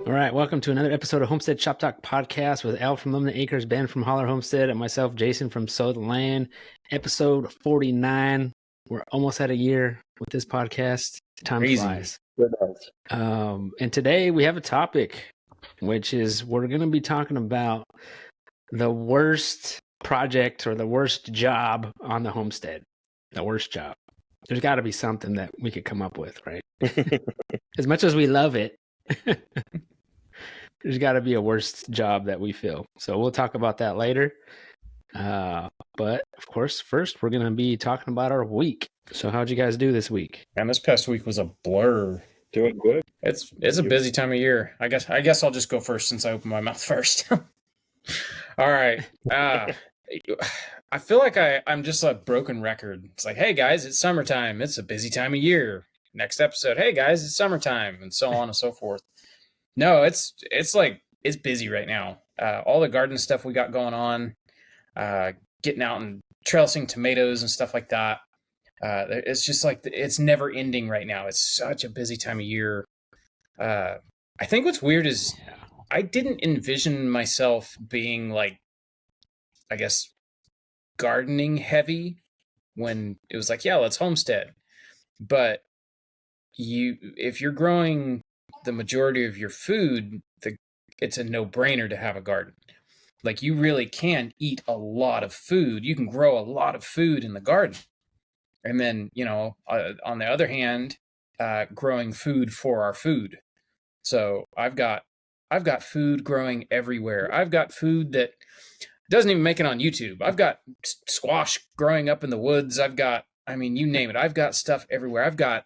All right, welcome to another episode of Homestead Shop Talk Podcast with Al from Lumina Acres, Ben from Holler Homestead, and myself, Jason from Sow the Land. Episode 49. We're almost at a year with this podcast. Time flies. And today we have a topic, which is we're going to be talking about the worst project or the worst job on the homestead. The worst job. There's got to be something that we could come up with, right? As much as we love it. There's got to be a worst job that we feel. So we'll talk about that later. But of course, first we're going to be talking about our week. So how'd you guys do this week? Man, this past week was a blur. Doing good. It's a busy time of year. I guess I'll just go first since I opened my mouth first. All right. I feel like I'm just a broken record. It's like, hey guys, it's summertime. It's a busy time of year. Next episode, hey guys, it's summertime, and so on and so forth. No, it's busy right now. All the garden stuff we got going on, getting out and trellising tomatoes and stuff like that. It's just like it's never ending right now. It's such a busy time of year. I think what's weird is I didn't envision myself being like, I guess, gardening heavy when it was like, yeah, let's homestead. But if you're growing the majority of your food, it's a no-brainer to have a garden. Like, you really can eat a lot of food. You can grow a lot of food in the garden. And then, on the other hand, growing food for our food. So I've got food growing everywhere. I've got food that doesn't even make it on YouTube. I've got squash growing up in the woods. You name it. I've got stuff everywhere. I've got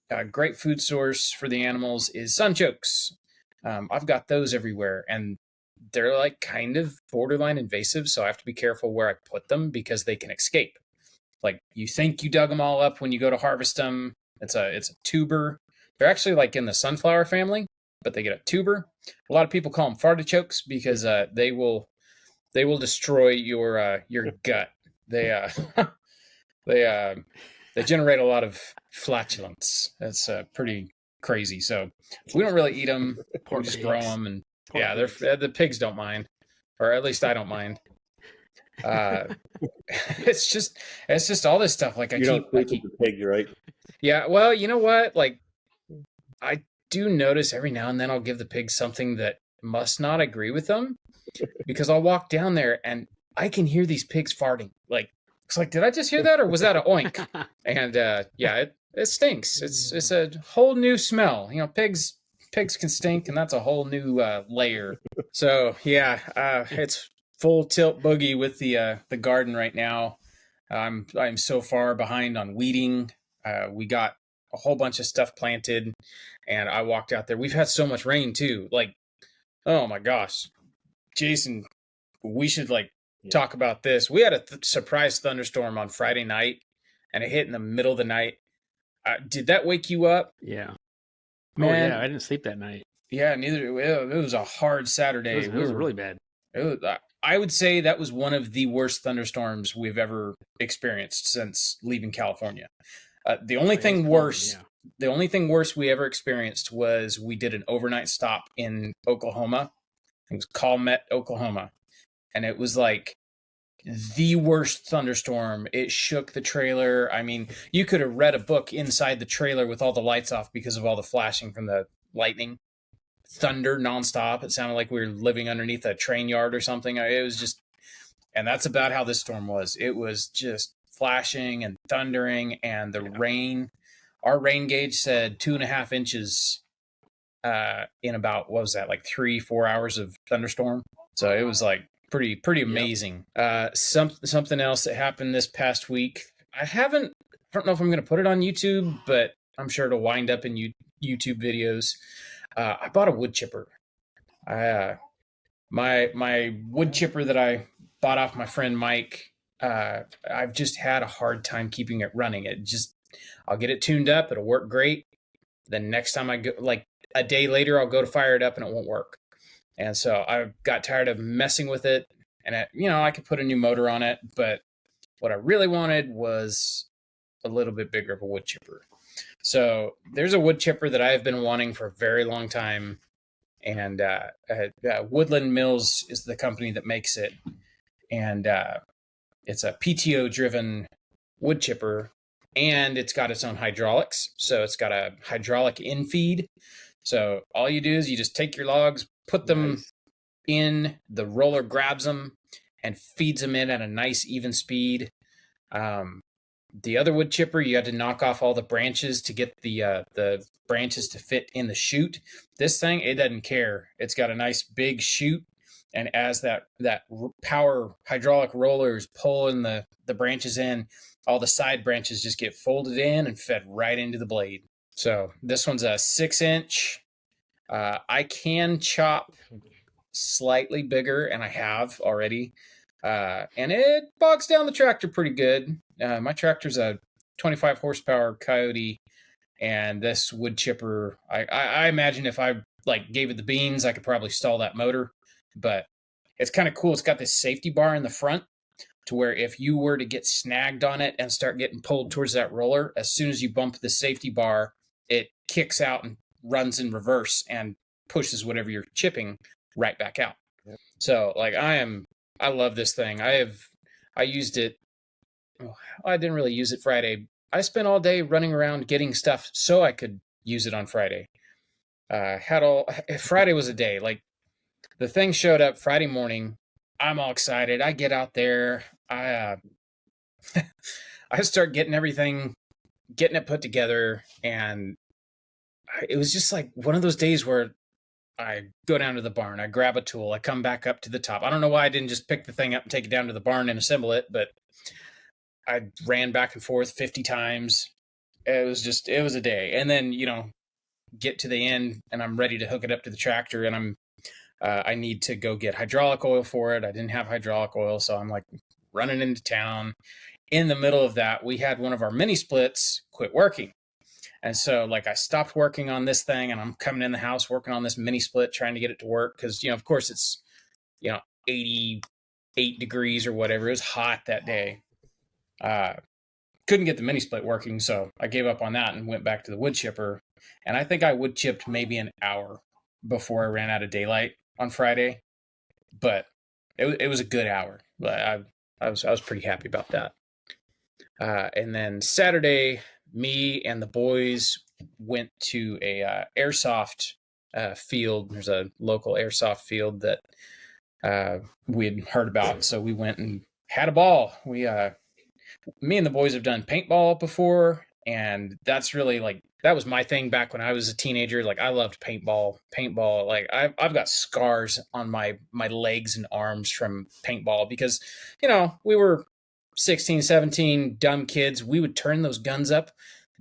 a great food source for the animals is sunchokes. I've got those everywhere, and they're like kind of borderline invasive, so I have to be careful where I put them because they can escape. Like, you think you dug them all up when you go to harvest them. It's a tuber. They're actually like in the sunflower family, but they get a tuber. A lot of people call them fartichokes because they will destroy your gut. They generate a lot of flatulence. That's pretty crazy. So we don't really eat them. We just grow them, and the pigs don't mind, or at least I don't mind. It's just all this stuff. Like, I keep the pigs, right? Yeah. Well, you know what? Like, I do notice every now and then I'll give the pigs something that must not agree with them, because I'll walk down there and I can hear these pigs farting. Like, it's like, did I just hear that, or was that an oink? And it stinks. It's a whole new smell. Pigs can stink, and that's a whole new layer. So it's full tilt boogie with the garden right now. I'm so far behind on weeding. We got a whole bunch of stuff planted, and I walked out there. We've had so much rain too. Like, oh my gosh, Jason, we should talk about this. We had a surprise thunderstorm on Friday night, and it hit in the middle of the night. Did that wake you up? Yeah. Man, oh yeah, I didn't sleep that night. Yeah, neither. It was a hard Saturday. It was really bad. I would say that was one of the worst thunderstorms we've ever experienced since leaving California. The only thing worse we ever experienced was we did an overnight stop in Oklahoma. It was Calmet, Oklahoma. And it was like the worst thunderstorm. It shook the trailer. I mean, you could have read a book inside the trailer with all the lights off because of all the flashing from the lightning. Thunder nonstop. It sounded like we were living underneath a train yard or something. It was just, and that's about how this storm was. It was just flashing and thundering, and the rain. Our rain gauge said 2.5 inches in about, what was that, like 3-4 hours of thunderstorm. So it was like pretty amazing. Yep. Something else that happened this past week. I don't know if I'm going to put it on YouTube, but I'm sure it'll wind up in YouTube videos. I bought a wood chipper. My wood chipper that I bought off my friend Mike, I've just had a hard time keeping it running. I'll get it tuned up. It'll work great. Then next time I go, like a day later, I'll go to fire it up and it won't work. And so I got tired of messing with it. And I could put a new motor on it, but what I really wanted was a little bit bigger of a wood chipper. So there's a wood chipper that I've been wanting for a very long time, and Woodland Mills is the company that makes it, and it's a PTO driven wood chipper, and it's got its own hydraulics. So it's got a hydraulic infeed. So all you do is you just take your logs, put them in, the roller grabs them and feeds them in at a nice even speed. The other wood chipper, you had to knock off all the branches to get the branches to fit in the chute. This thing, it doesn't care. It's got a nice big chute, and as that power hydraulic roller is pulling the branches in, all the side branches just get folded in and fed right into the blade. So this one's a 6-inch. I can chop slightly bigger, and I have already. And it bogs down the tractor pretty good. My tractor's a 25 horsepower Coyote, and this wood chipper, I imagine if I like gave it the beans, I could probably stall that motor. But it's kind of cool. It's got this safety bar in the front to where if you were to get snagged on it and start getting pulled towards that roller, as soon as you bump the safety bar, it kicks out and runs in reverse and pushes whatever you're chipping right back out. Yep. So like I love this thing. I used it. I didn't really use it Friday. I spent all day running around getting stuff so I could use it on Friday. Friday was a day. Like the thing showed up Friday morning. I'm all excited. I get out there. I start getting it put together, and it was just like one of those days where I go down to the barn, I grab a tool, I come back up to the top. I don't know why I didn't just pick the thing up and take it down to the barn and assemble it, but I ran back and forth 50 times. It was a day. And then, get to the end and I'm ready to hook it up to the tractor, and I need to go get hydraulic oil for it. I didn't have hydraulic oil, so I'm like running into town. In the middle of that, we had one of our mini splits quit working. And so like I stopped working on this thing, and I'm coming in the house working on this mini split, trying to get it to work. Cause of course it's, 88 degrees or whatever. It was hot that day. Couldn't get the mini split working. So I gave up on that and went back to the wood chipper. And I think I wood chipped maybe an hour before I ran out of daylight on Friday, but it was a good hour. But I was pretty happy about that. And then Saturday, me and the boys went to a Airsoft field. There's a local Airsoft field that we had heard about, so we went and had a ball. Me and the boys have done paintball before, and that's really like that was my thing back when I was a teenager. Like I loved paintball. Like I've got scars on my legs and arms from paintball because we were 16, 17 dumb kids. We would turn those guns up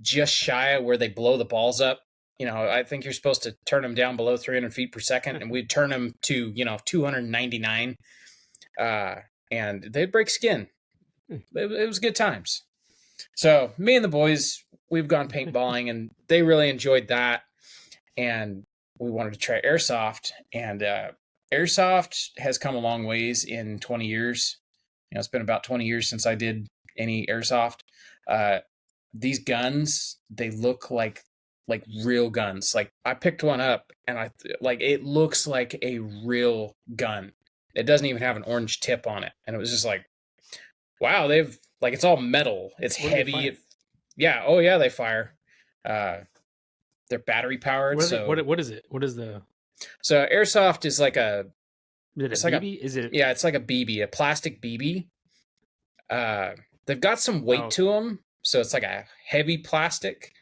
just shy of where they blow the balls up. I think you're supposed to turn them down below 300 feet per second, and we'd turn them to 299, and they'd break skin. It was good times. So me and the boys, we've gone paintballing, and they really enjoyed that. And we wanted to try Airsoft, and Airsoft has come a long ways in 20 years. It's been about 20 years since I did any Airsoft. These guns, they look like real guns. Like I picked one up, and it looks like a real gun. It doesn't even have an orange tip on it. And it was just like, wow, it's all metal. It's heavy. Yeah. Oh yeah, they fire. They're battery powered. What is it? What is the? So Airsoft is like a. Is it a BB? Is it? Yeah, it's like a BB, a plastic BB. They've got some weight to them, so it's like a heavy plastic.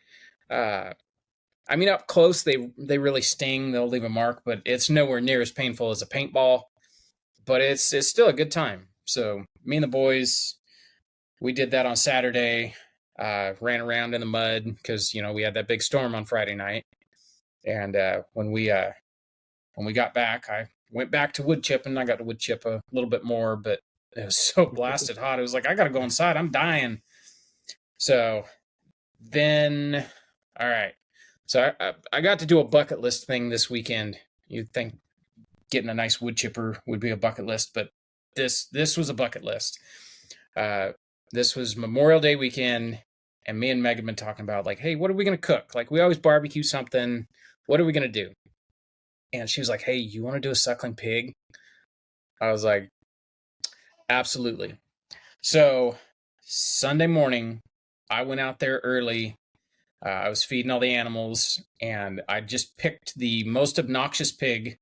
Up close, they really sting. They'll leave a mark, but it's nowhere near as painful as a paintball. But it's still a good time. So me and the boys, we did that on Saturday. Ran around in the mud because we had that big storm on Friday night, and when we got back, I went back to wood chipping. I got to wood chip a little bit more, but it was so blasted hot. It was like I got to go inside. I'm dying. So then, all right. So I got to do a bucket list thing this weekend. You'd think getting a nice wood chipper would be a bucket list, but this was a bucket list. This was Memorial Day weekend, and me and Meg have been talking about like, hey, what are we going to cook? Like we always barbecue something. What are we going to do? and she was like, "Hey, you want to do a suckling pig?" I was like, "Absolutely." So Sunday morning, I went out there early. I was feeding all the animals, and I just picked the most obnoxious pig.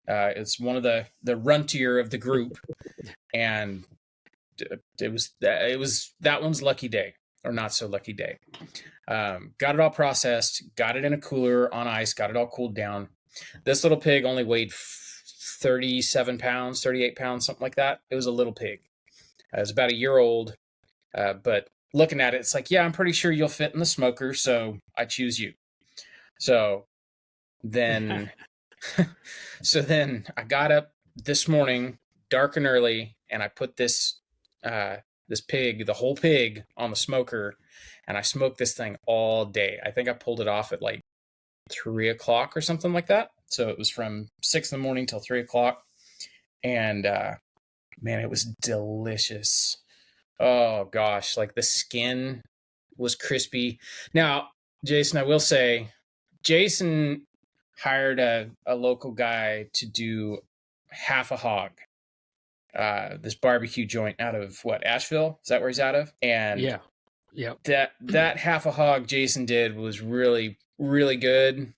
It's one of the runtier of the group, and it was that one's lucky day, or not so lucky day. Got it all processed, got it in a cooler on ice, got it all cooled down. This little pig only weighed 37 pounds, 38 pounds, something like that. It was a little pig. It was about a year old, but looking at it, it's like, yeah, I'm pretty sure you'll fit in the smoker, so I choose you. So then, then I got up this morning, dark and early, and I put this pig, the whole pig, on the smoker, and I smoked this thing all day. I think I pulled it off at like 3 o'clock or something like that. So it was from 6 in the morning till 3 o'clock, and man, it was delicious. Oh gosh, like the skin was crispy. Now, Jason, I will say, Jason hired a local guy to do half a hog. This barbecue joint out of what, Asheville? Is that where he's out of? And yeah, that half a hog Jason did was really, really good.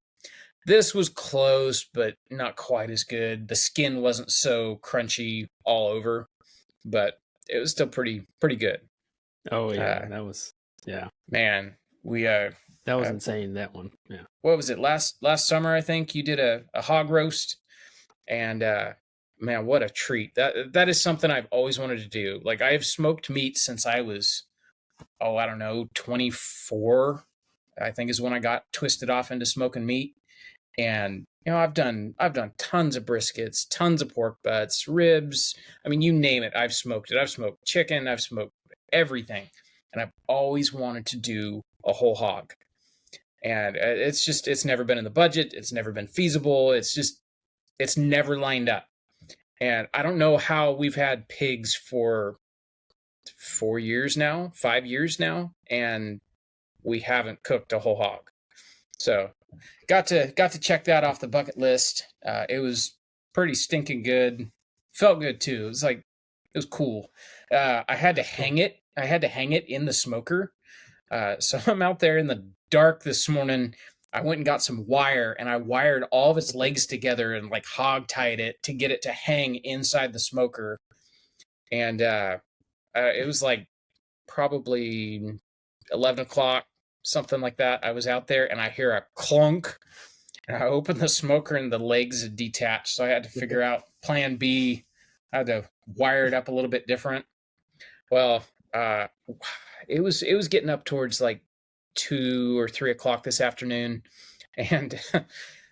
This was close, but not quite as good. The skin wasn't so crunchy all over, but it was still pretty good. Oh yeah, that was man. We that was insane. That one, yeah. What was it, last summer? I think you did a hog roast, and man, what a treat! That is something I've always wanted to do. Like, I have smoked meat since I was, I don't know, 24. I think is when I got twisted off into smoking meat. And I've done tons of briskets, tons of pork butts, ribs. I mean, you name it, I've smoked it. I've smoked chicken, I've smoked everything, and I've always wanted to do a whole hog. And it's never been in the budget. It's never been feasible. It's never lined up. And I don't know how we've had pigs for 4 years now, 5 years now, and we haven't cooked a whole hog. So got to check that off the bucket list. It was pretty stinking good. Felt good too. It was cool. I had to hang it. I had to hang it in the smoker. So I'm out there in the dark this morning. I went and got some wire, and I wired all of its legs together and like hog tied it to get it to hang inside the smoker. And it was like probably 11 o'clock, something like that. I was out there, and I hear a clunk, and I opened the smoker, and the legs had detached. So I had to figure out plan B. I had to wire it up a little bit different. Well, it was getting up towards like 2 or 3 o'clock this afternoon, and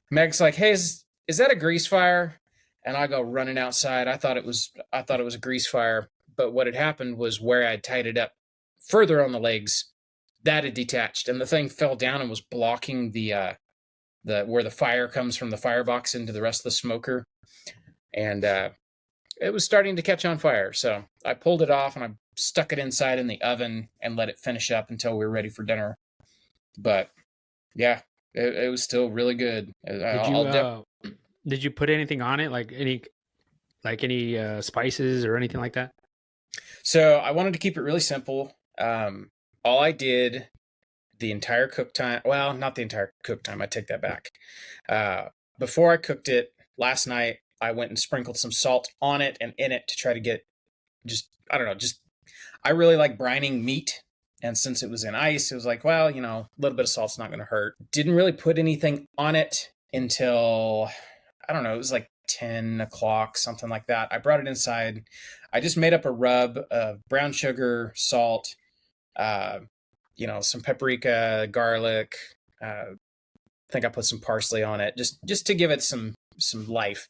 Meg's like, "Hey, is that a grease fire?" And I go running outside. I thought it was a grease fire, but what had happened was where I tied it up further on the legs, that had detached, and the thing fell down and was blocking the where the fire comes from the firebox into the rest of the smoker, and it was starting to catch on fire. So I pulled it off and I stuck it inside in the oven and let it finish up until we were ready for dinner. But yeah, it was still really good. Did you put anything on it, like any spices or anything like that? So I wanted to keep it really simple. All I did the entire cook time, well, not the entire cook time, I take that back. Before I cooked it last night, I went and sprinkled some salt on it and in it to try to get I really like brining meat. And since it was in ice, it was like, well, a little bit of salt's not going to hurt. Didn't really put anything on it until, I don't know, it was like 10 o'clock, something like that. I brought it inside. I just made up a rub of brown sugar, salt, some paprika, garlic. I think I put some parsley on it just to give it some life.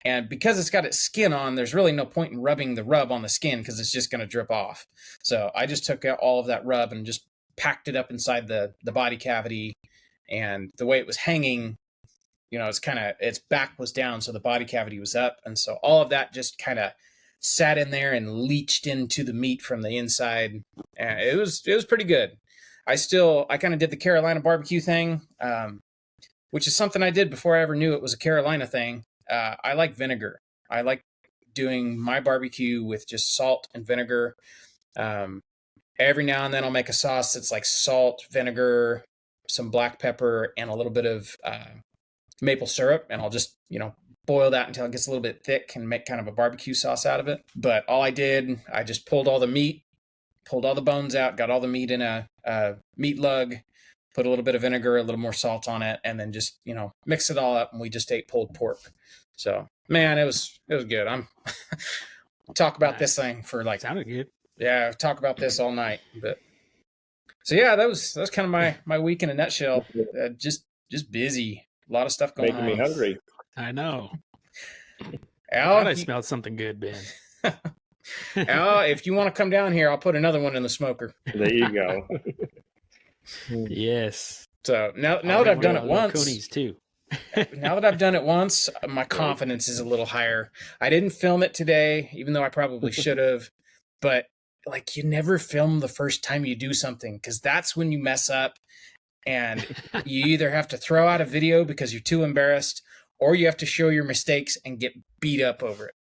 And because it's got its skin on, there's really no point in rubbing the rub on the skin because it's just going to drip off. So I just took all of that rub and just packed it up inside the body cavity. And the way it was hanging, its back was down, so the body cavity was up. And so all of that just kind of sat in there and leached into the meat from the inside. And it was pretty good. I kind of did the Carolina barbecue thing. which is something I did before I ever knew it was a Carolina thing. I like vinegar. I like doing my barbecue with just salt and vinegar. Every now and then I'll make a sauce that's like salt, vinegar, some black pepper, and a little bit of maple syrup. And I'll just, boil that until it gets a little bit thick and make kind of a barbecue sauce out of it. But all I did, I just pulled all the meat, pulled all the bones out, got all the meat in a meat lug, put a little bit of vinegar, a little more salt on it, and then just, mix it all up. And we just ate pulled pork. So, man, it was good. I'm talk about this thing for like, sounded good. Yeah, talk about this all night. But so yeah, that was kind of my week in a nutshell. Just busy, a lot of stuff going on. Making me hungry. I know. Al, I smelled something good, Ben. Al, if you want to come down here, I'll put another one in the smoker. There you go. Yes. So now that I've done it once, coonies too. Now that I've done it once, my confidence is a little higher. I didn't film it today, even though I probably should have. But like, you never film the first time you do something, because that's when you mess up, and you either have to throw out a video because you're too embarrassed, or you have to show your mistakes and get beat up over it.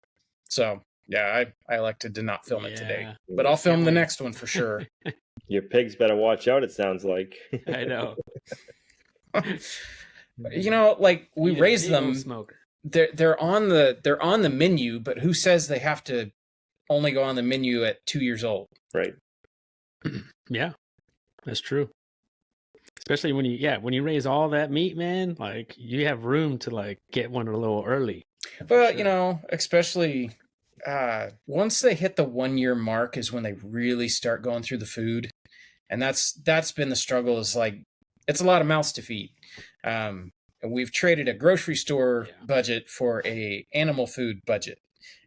So yeah, I elected to not film it today, but I'll film the next one for sure. Your pigs better watch out, it sounds like. I know. Like, we raise them. Smoker. They're on the menu, but who says they have to only go on the menu at 2 years old? Right. Yeah, that's true. Especially when you raise all that meat, man, like, you have room to like get one a little early. But sure. Especially once they hit the 1 year mark is when they really start going through the food. And that's been the struggle, is like, it's a lot of mouths to feed. And we've traded a grocery store budget for a animal food budget.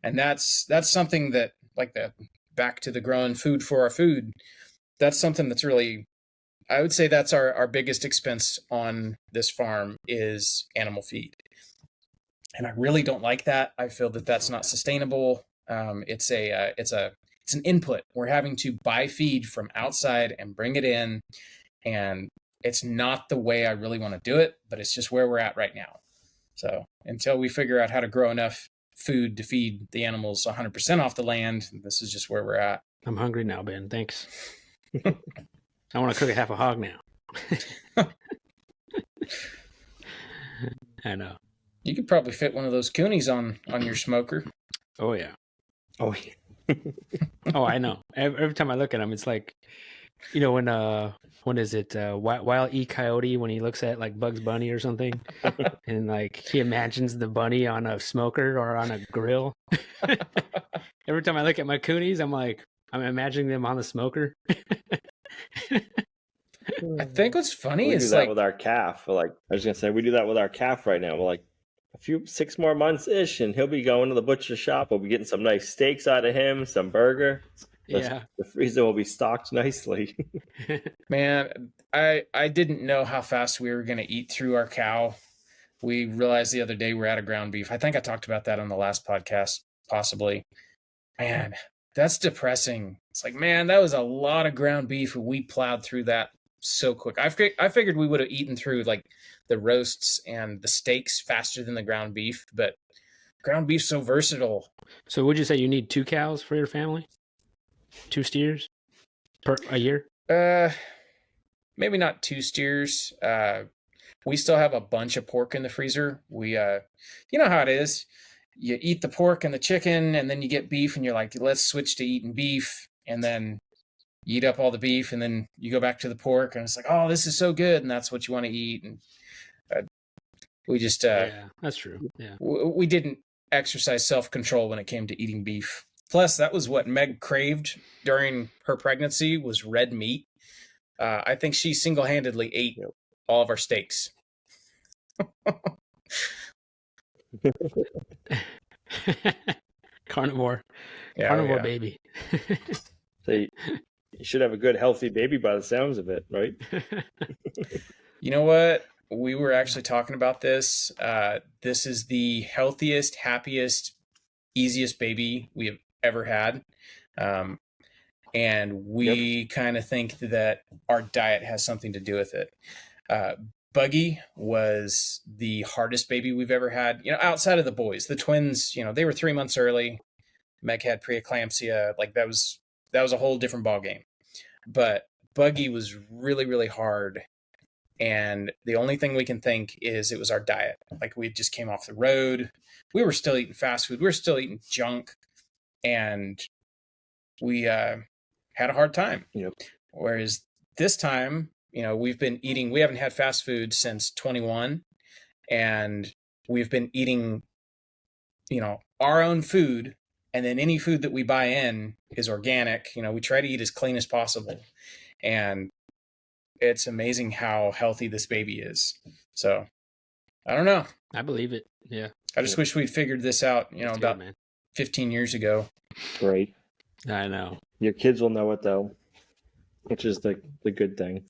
And that's something that, like, the back to the growing food for our food, that's something that's really, I would say that's our biggest expense on this farm is animal feed. And I really don't like that. I feel that that's not sustainable. It's an input. We're having to buy feed from outside and bring it in. And it's not the way I really want to do it, but it's just where we're at right now. So until we figure out how to grow enough food to feed the animals 100% off the land, this is just where we're at. I'm hungry now, Ben. Thanks. I want to cook a half a hog now. I know. You could probably fit one of those coonies on your smoker. Oh yeah. Oh yeah. Oh, I know. Every time I look at him, it's like, when is it? Wild E. Coyote, when he looks at like Bugs Bunny or something, and like he imagines the bunny on a smoker or on a grill. Every time I look at my coonies, I'm imagining them on the smoker. I think what's funny is we do that with our calf. We do that with our calf right now. We're like, 6 more months ish, and he'll be going to the butcher shop. We'll be getting some nice steaks out of him, some burger. The freezer will be stocked nicely. Man, I didn't know how fast we were going to eat through our cow. We realized the other day we're out of ground beef. I think I talked about that on the last podcast, possibly. Man, that's depressing. It's like, man, that was a lot of ground beef, and we plowed through that so quick. I figured we would have eaten through like the roasts and the steaks faster than the ground beef, but ground beef's so versatile. So would you say you need 2 cows for your family? 2 steers per a year? Maybe not 2 steers. We still have a bunch of pork in the freezer. We, you know how it is. You eat the pork and the chicken, and then you get beef, and you're like, let's switch to eating beef. And then you eat up all the beef, and then you go back to the pork, and it's like, oh, this is so good, and that's what you want to eat. And we just, yeah, that's true. Yeah, we didn't exercise self-control when it came to eating beef. Plus, that was what Meg craved during her pregnancy, was red meat. I think she single-handedly ate all of our steaks. Carnivore. Yeah, Carnivore baby. So you should have a good, healthy baby by the sounds of it, right? You know what? We were actually talking about this. This is the healthiest, happiest, easiest baby we have ever had. And we kind of think that our diet has something to do with it. Buggy was the hardest baby we've ever had, outside of the boys. The twins, they were 3 months early. Meg had preeclampsia. Like that was a whole different ball game. But Buggy was really, really hard. And the only thing we can think is it was our diet. Like we just came off the road. We were still eating fast food. We were still eating junk. And we had a hard time. Yep. Whereas this time, we haven't had fast food since 21. And we've been eating, our own food. And then any food that we buy in is organic. We try to eat as clean as possible. And it's amazing how healthy this baby is. So I don't know. I believe it. Yeah. I just wish we'd figured this out, about 15 years ago. Right. I know. Your kids will know it though, which is the good thing.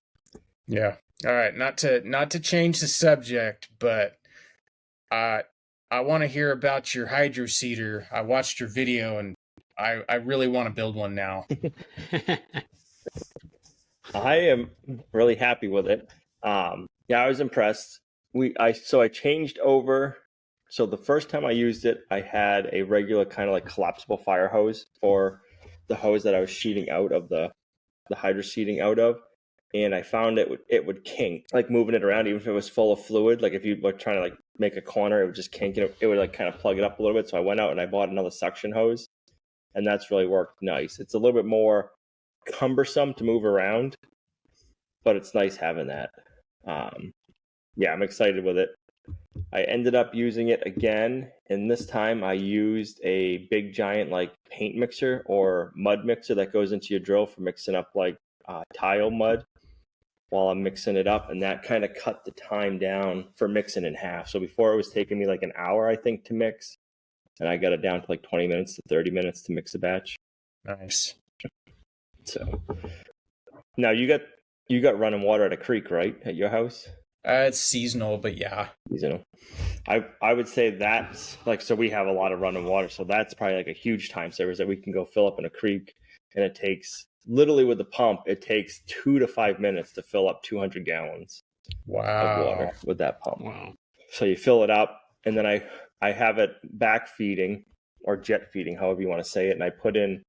Yeah. All right. Not to change the subject, but I want to hear about your Hydroseeder. I watched your video and I really want to build one now. I am really happy with it. I was impressed. I changed over. So the first time I used it, I had a regular kind of like collapsible fire hose for the hose that I was sheeting out of the hydroseeding out of. And I found it would kink, like moving it around, even if it was full of fluid. Like if you were trying to like make a corner, it would just kink. It would like kind of plug it up a little bit. So I went out and I bought another suction hose, and that's really worked nice. It's a little bit more cumbersome to move around, but it's nice having that. I'm excited with it. I ended up using it again, and this time I used a big giant like paint mixer or mud mixer that goes into your drill for mixing up like tile mud while I'm mixing it up, and that kind of cut the time down for mixing in half. So before it was taking me like an hour, I think, to mix, and I got it down to like 20 minutes to 30 minutes to mix a batch. Nice. So now you got running water at a creek, right, at your house? It's seasonal, but yeah. Seasonal. I would say that's like, so we have a lot of running water, so that's probably like a huge time saver that we can go fill up in a creek, and it takes literally with the pump, it takes 2 to 5 minutes to fill up 200 gallons of water with that pump. Wow. So you fill it up, and then I have it back feeding or jet feeding, however you want to say it, and I put in,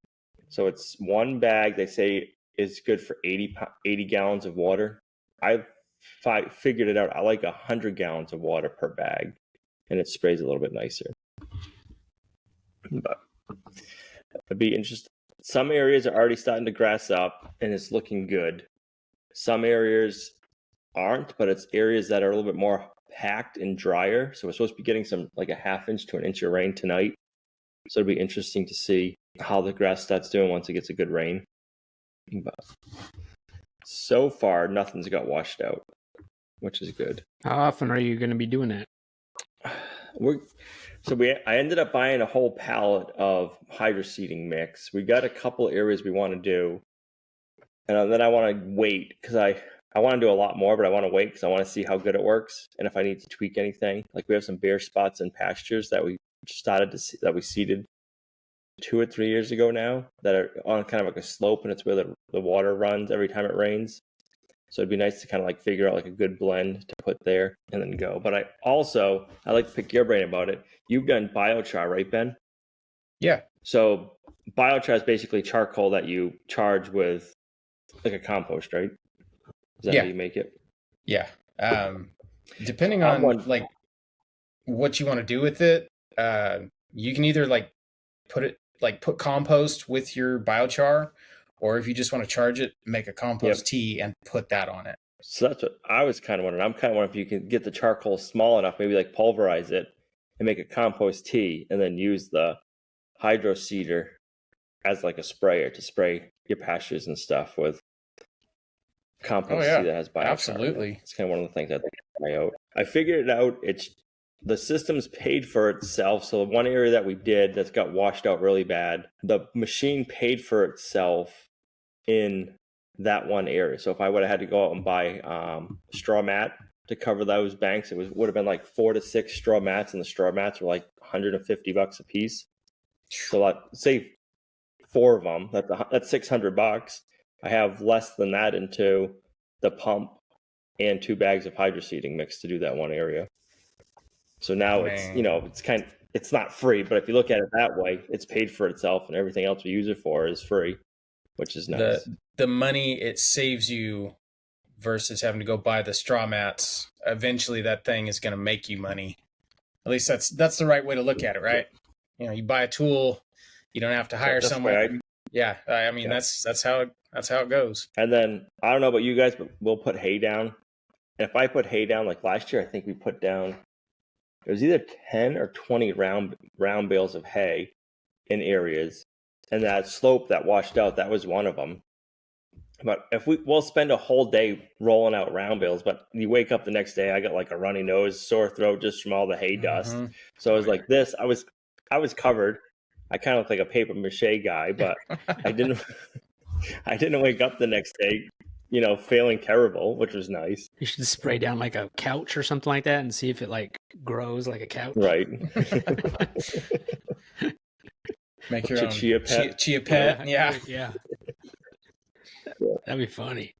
so it's one bag they say is good for 80 gallons of water. I've figured it out. I like 100 gallons of water per bag, and it sprays a little bit nicer. But it'd be interesting. Some areas are already starting to grass up, and it's looking good. Some areas aren't, but it's areas that are a little bit more packed and drier. So we're supposed to be getting some like a ½ inch to an inch of rain tonight. So it'll be interesting to see how the grass starts doing once it gets a good rain. But so far, nothing's got washed out, which is good. How often are you going to be doing that? I ended up buying a whole pallet of hydroseeding mix. We got a couple areas we want to do, and then I want to wait because I want to do a lot more, but I want to wait because I want to see how good it works and if I need to tweak anything. Like we have some bare spots and pastures that we started to see, that we seeded 2 or 3 years ago now, that are on kind of like a slope, and it's where the water runs every time it rains. So it'd be nice to kind of like figure out like a good blend to put there and then go. But I like to pick your brain about it. You've done biochar, right, Ben? Yeah. So biochar is basically charcoal that you charge with like a compost, right? Is that how you make it? Yeah. Depending on like what you want to do with it, you can either like put compost with your biochar, or if you just want to charge it, make a compost tea and put that on it. So that's what I was kind of wondering. I'm kind of wondering if you can get the charcoal small enough, maybe like pulverize it and make a compost tea, and then use the Hydroseeder as like a sprayer to spray your pastures and stuff with compost tea that has biochar. Absolutely. It's kind of one of the things I think I try out. I figured it out. The system's paid for itself. So one area that we did that's got washed out really bad, the machine paid for itself in that one area. So if I would have had to go out and buy straw mat to cover those banks, would have been like 4 to 6 straw mats, and the straw mats were like $150 a piece. So say 4 of them, that's $600. I have less than that into the pump and 2 bags of hydroseeding mix to do that one area. So now it's not free, but if you look at it that way, it's paid for itself, and everything else we use it for is free, which is nice. The money it saves you versus having to go buy the straw mats, eventually that thing is going to make you money. At least that's the right way to look at it, right? You buy a tool, you don't have to hire someone. That's how it goes. And then I don't know about you guys, but we'll put hay down. And if I put hay down, like last year, I think we put down, it was either 10 or 20 round bales of hay in areas, and that slope that washed out, that was one of them. But if we'll spend a whole day rolling out round bales, but you wake up the next day, I got like a runny nose, sore throat just from all the hay dust. So I was like this. I was covered. I kind of look like a paper mache guy, but I didn't wake up the next day, feeling terrible, which was nice. You should spray down like a couch or something like that and see if it like grows like a couch. Right. Make your own chia pet. Chia pet. Yeah. That'd be funny.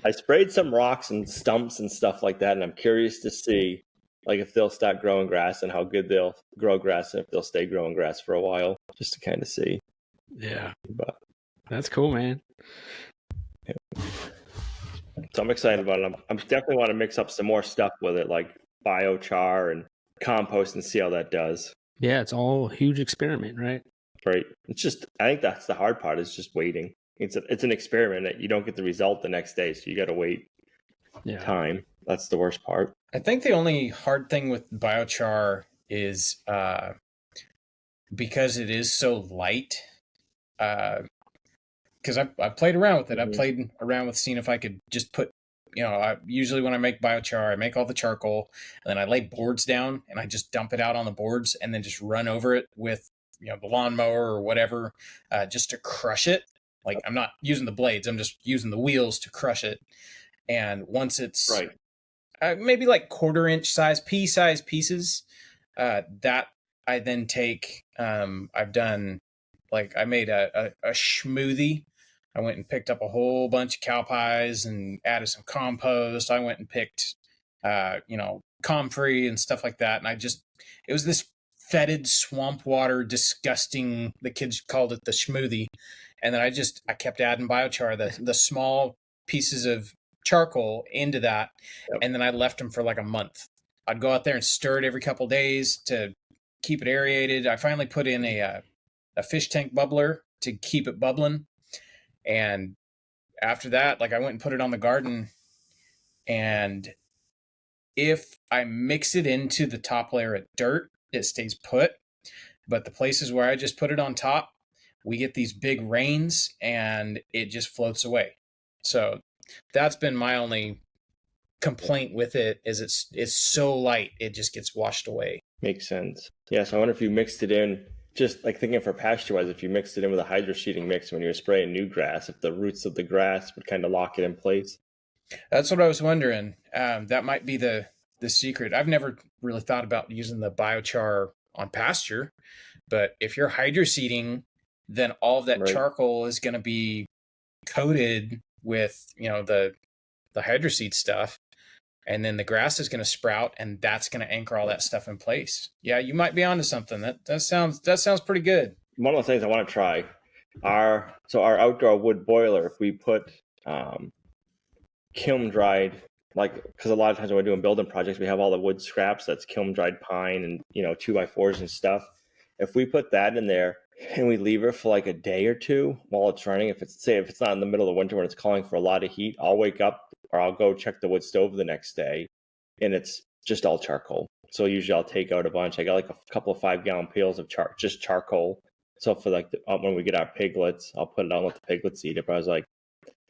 I sprayed some rocks and stumps and stuff like that, and I'm curious to see like if they'll start growing grass and how good they'll grow grass, and if they'll stay growing grass for a while, just to kind of see. Yeah. But that's cool, man. Yeah. So I'm excited about it. I'm definitely want to mix up some more stuff with it, like biochar and compost, and see how that does. Yeah, it's all a huge experiment, right? Right. It's just, I think that's the hard part, is just waiting. It's an experiment that you don't get the result the next day, so you got to wait time. That's the worst part. I think the only hard thing with biochar is because it is so light. Because I played around with it. I played around with seeing if I could just put, usually when I make biochar, I make all the charcoal, and then I lay boards down, and I just dump it out on the boards, and then just run over it with, the lawnmower or whatever, just to crush it. Like, I'm not using the blades, I'm just using the wheels to crush it. And once it's maybe like 1/4 inch pea-size pieces, that I then take, I've done, like, I made a smoothie. I went and picked up a whole bunch of cow pies and added some compost. I went and picked, comfrey and stuff like that. And it was this fetid swamp water, disgusting, the kids called it the smoothie. And then I kept adding biochar, the small pieces of charcoal into that. Yep. And then I left them for like a month. I'd go out there and stir it every couple of days to keep it aerated. I finally put in a fish tank bubbler to keep it bubbling. And after that, like, I went and put it on the garden. And if I mix it into the top layer of dirt, it stays put. But the places where I just put it on top, we get these big rains and it just floats away. So that's been my only complaint with it, is it's so light, it just gets washed away. Makes sense. Yeah, so I wonder if you mixed it in, just like thinking for pasture wise, if you mixed it in with a hydroseeding mix when you were spraying new grass, if the roots of the grass would kind of lock it in place. That's what I was wondering. That might be the secret. I've never really thought about using the biochar on pasture, but if you're hydroseeding, then all of that charcoal is going to be coated with, the hydroseed stuff, and then the grass is going to sprout, and that's going to anchor all that stuff in place. Yeah, you might be onto something. That sounds pretty good. One of the things I want to try, our outdoor wood boiler, if we put kiln dried, like, because a lot of times when we're doing building projects, we have all the wood scraps, that's kiln dried pine and 2x4s and stuff. If we put that in there and we leave it for like a day or two while it's running, if it's not in the middle of the winter when it's calling for a lot of heat, I'll wake up or I'll go check the wood stove the next day and it's just all charcoal. So usually I'll take out a bunch. I got like a couple of 5-gallon pails of just charcoal. So for like when we get our piglets, I'll put it on, let the piglets eat it. But I was like,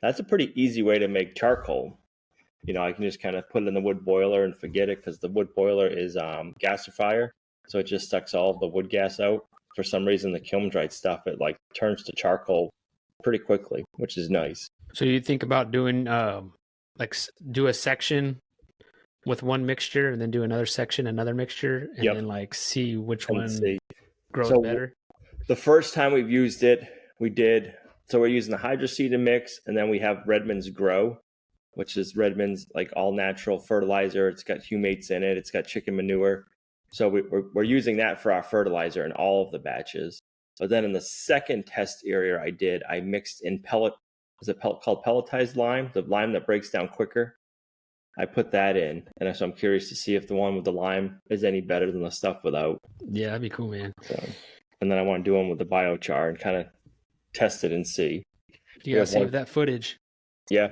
that's a pretty easy way to make charcoal. I can just kind of put it in the wood boiler and forget it, because the wood boiler is gasifier. So it just sucks all of the wood gas out. For some reason, the kiln dried stuff, it like turns to charcoal pretty quickly, which is nice. So you think about doing do a section with one mixture and then do another section, another mixture, and then like see which one grows better? The first time we've used it, we did. So we're using the Hydroseeder mix, and then we have Redmond's Grow. which is Redmond's like all natural fertilizer. It's got humates in it. It's got chicken manure. So we're using that for our fertilizer in all of the batches. But then in the second test area I mixed in called pelletized lime, the lime that breaks down quicker. I put that in, and so I'm curious to see if the one with the lime is any better than the stuff without. Yeah, that'd be cool, man. So, and then I want to do one with the biochar and kind of test it and see. You gotta save that footage. Yeah.